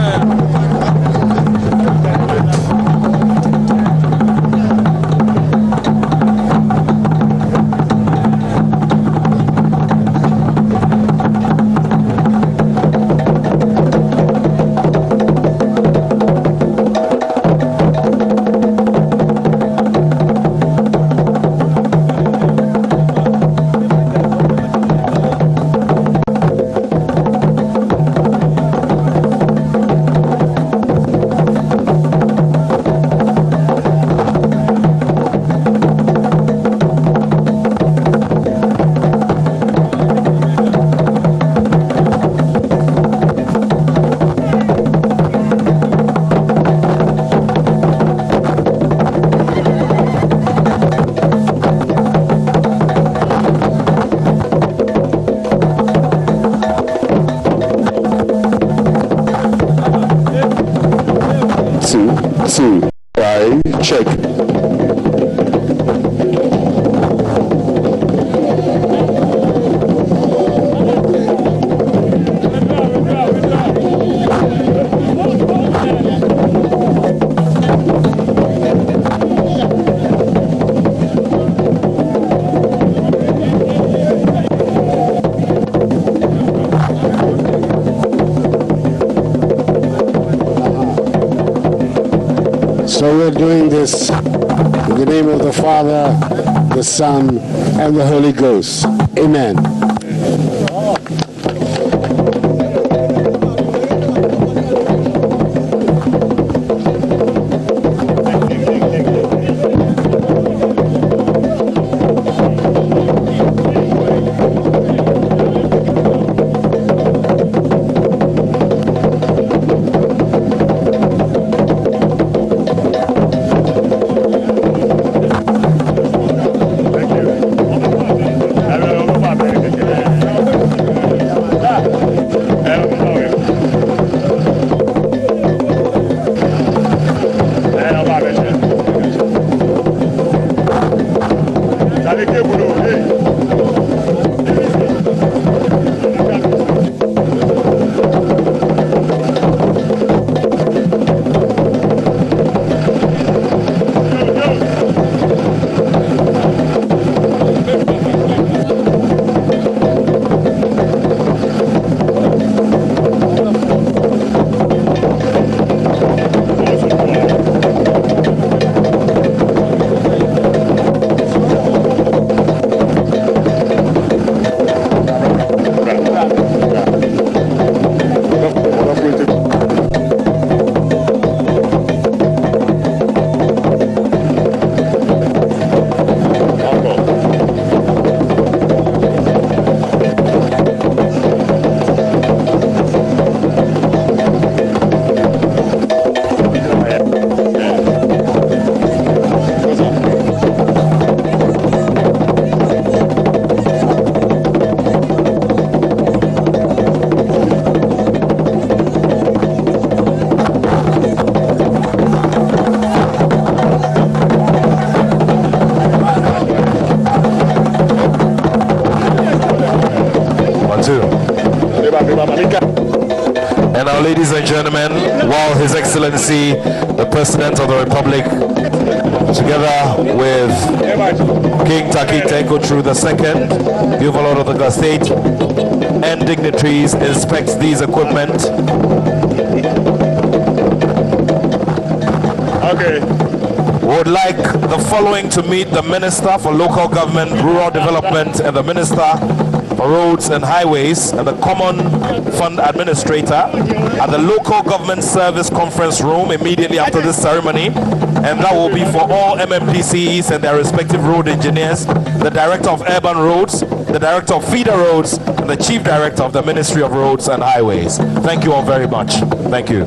Check. So we're doing this in the name of the Father, the Son, and the Holy Ghost. Amen. ladies and gentlemen, while His Excellency, the President of the Republic, together with King Taki Tekochu II, the Overlord of the State, and dignitaries inspect these equipment. Okay. Would like the following to meet the Minister for Local Government, Rural Development, and the Minister for Roads and Highways, and the Common Fund Administrator at the Local Government Service Conference Room immediately after this ceremony. And that will be for all MMDCEs and their respective road engineers, the Director of Urban Roads, the Director of Feeder Roads, and the Chief Director of the Ministry of Roads and Highways. Thank you all very much. Thank you.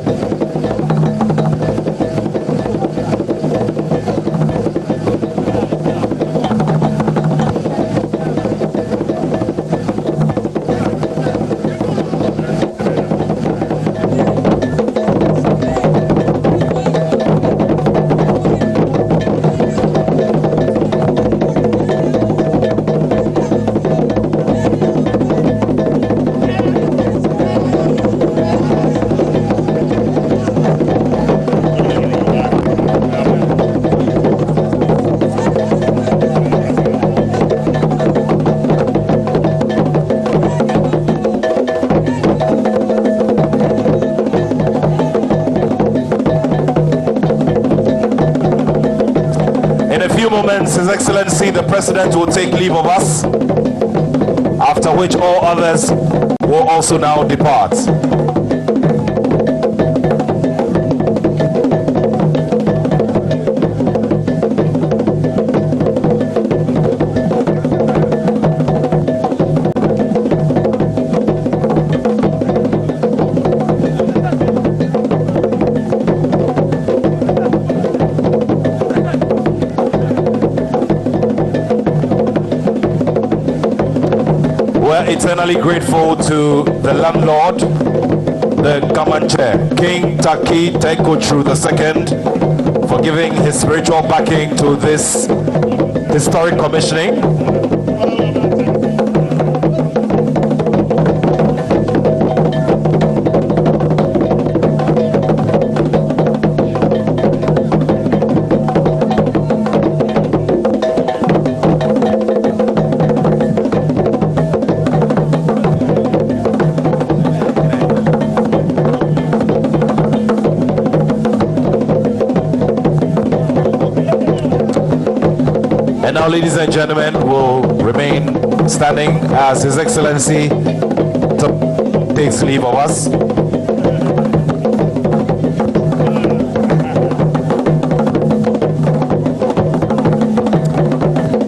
His Excellency the President will take leave of us, after which all others will also now depart. Eternally grateful to the landlord, the Kamanche, King Taki Tekochu II, for giving his spiritual backing to this historic commissioning. Now, ladies and gentlemen, will remain standing as His Excellency takes leave of us.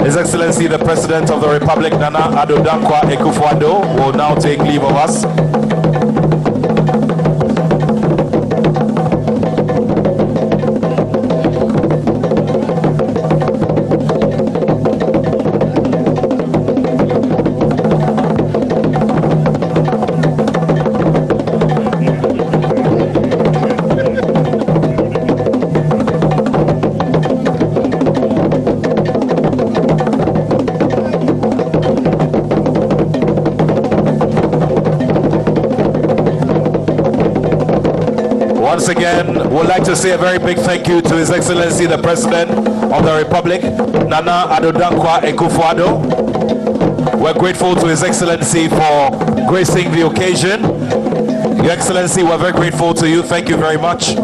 His Excellency the President of the Republic, Nana Addo Dankwa Akufo-Addo, will now take leave of us. Once again, would like to say a very big thank you to His Excellency the President of the Republic, Nana Addo Dankwa Akufo-Addo. We're grateful to His Excellency for gracing the occasion. Your Excellency, we're very grateful to you. Thank you very much.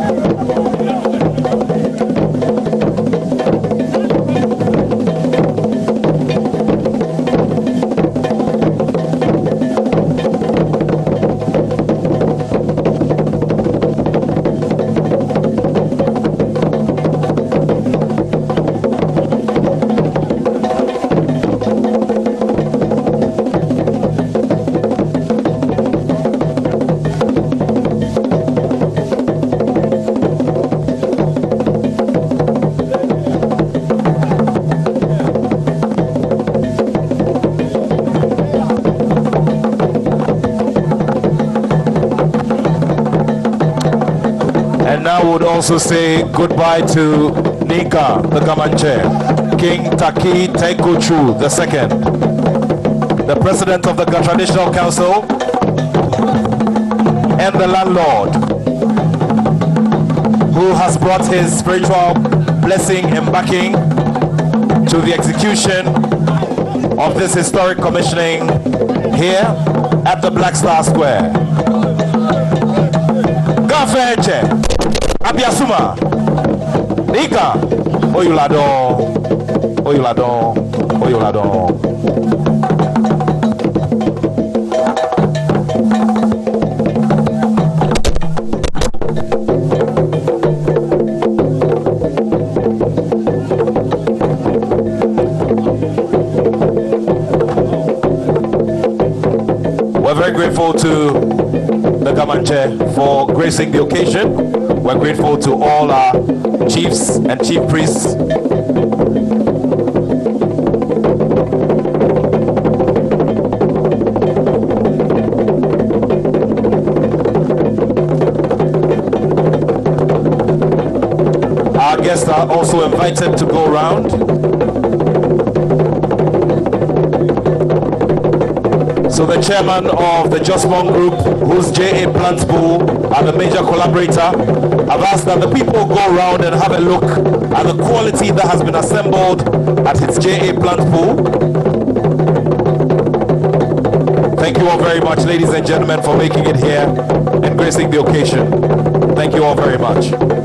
Now would also say goodbye to Nika, the Kamanche, King Taki Tekochu II, the President of the Traditional Council, and the landlord, who has brought his spiritual blessing and backing to the execution of this historic commissioning here at the Black Star Square. Gafeche, Abiasuma, Nika, Oyuladon, Oyuladon, Oyuladon. We're very grateful to the Gamanche for gracing the occasion. We're grateful to all our chiefs and chief priests. Our guests are also invited to go around. So the chairman of the Justmong Group, whose J.A. Plant Pool are the major collaborator, have asked that the people go around and have a look at the quality that has been assembled at its J.A. Plant Pool. Thank you all very much, ladies and gentlemen, for making it here and gracing the occasion. Thank you all very much.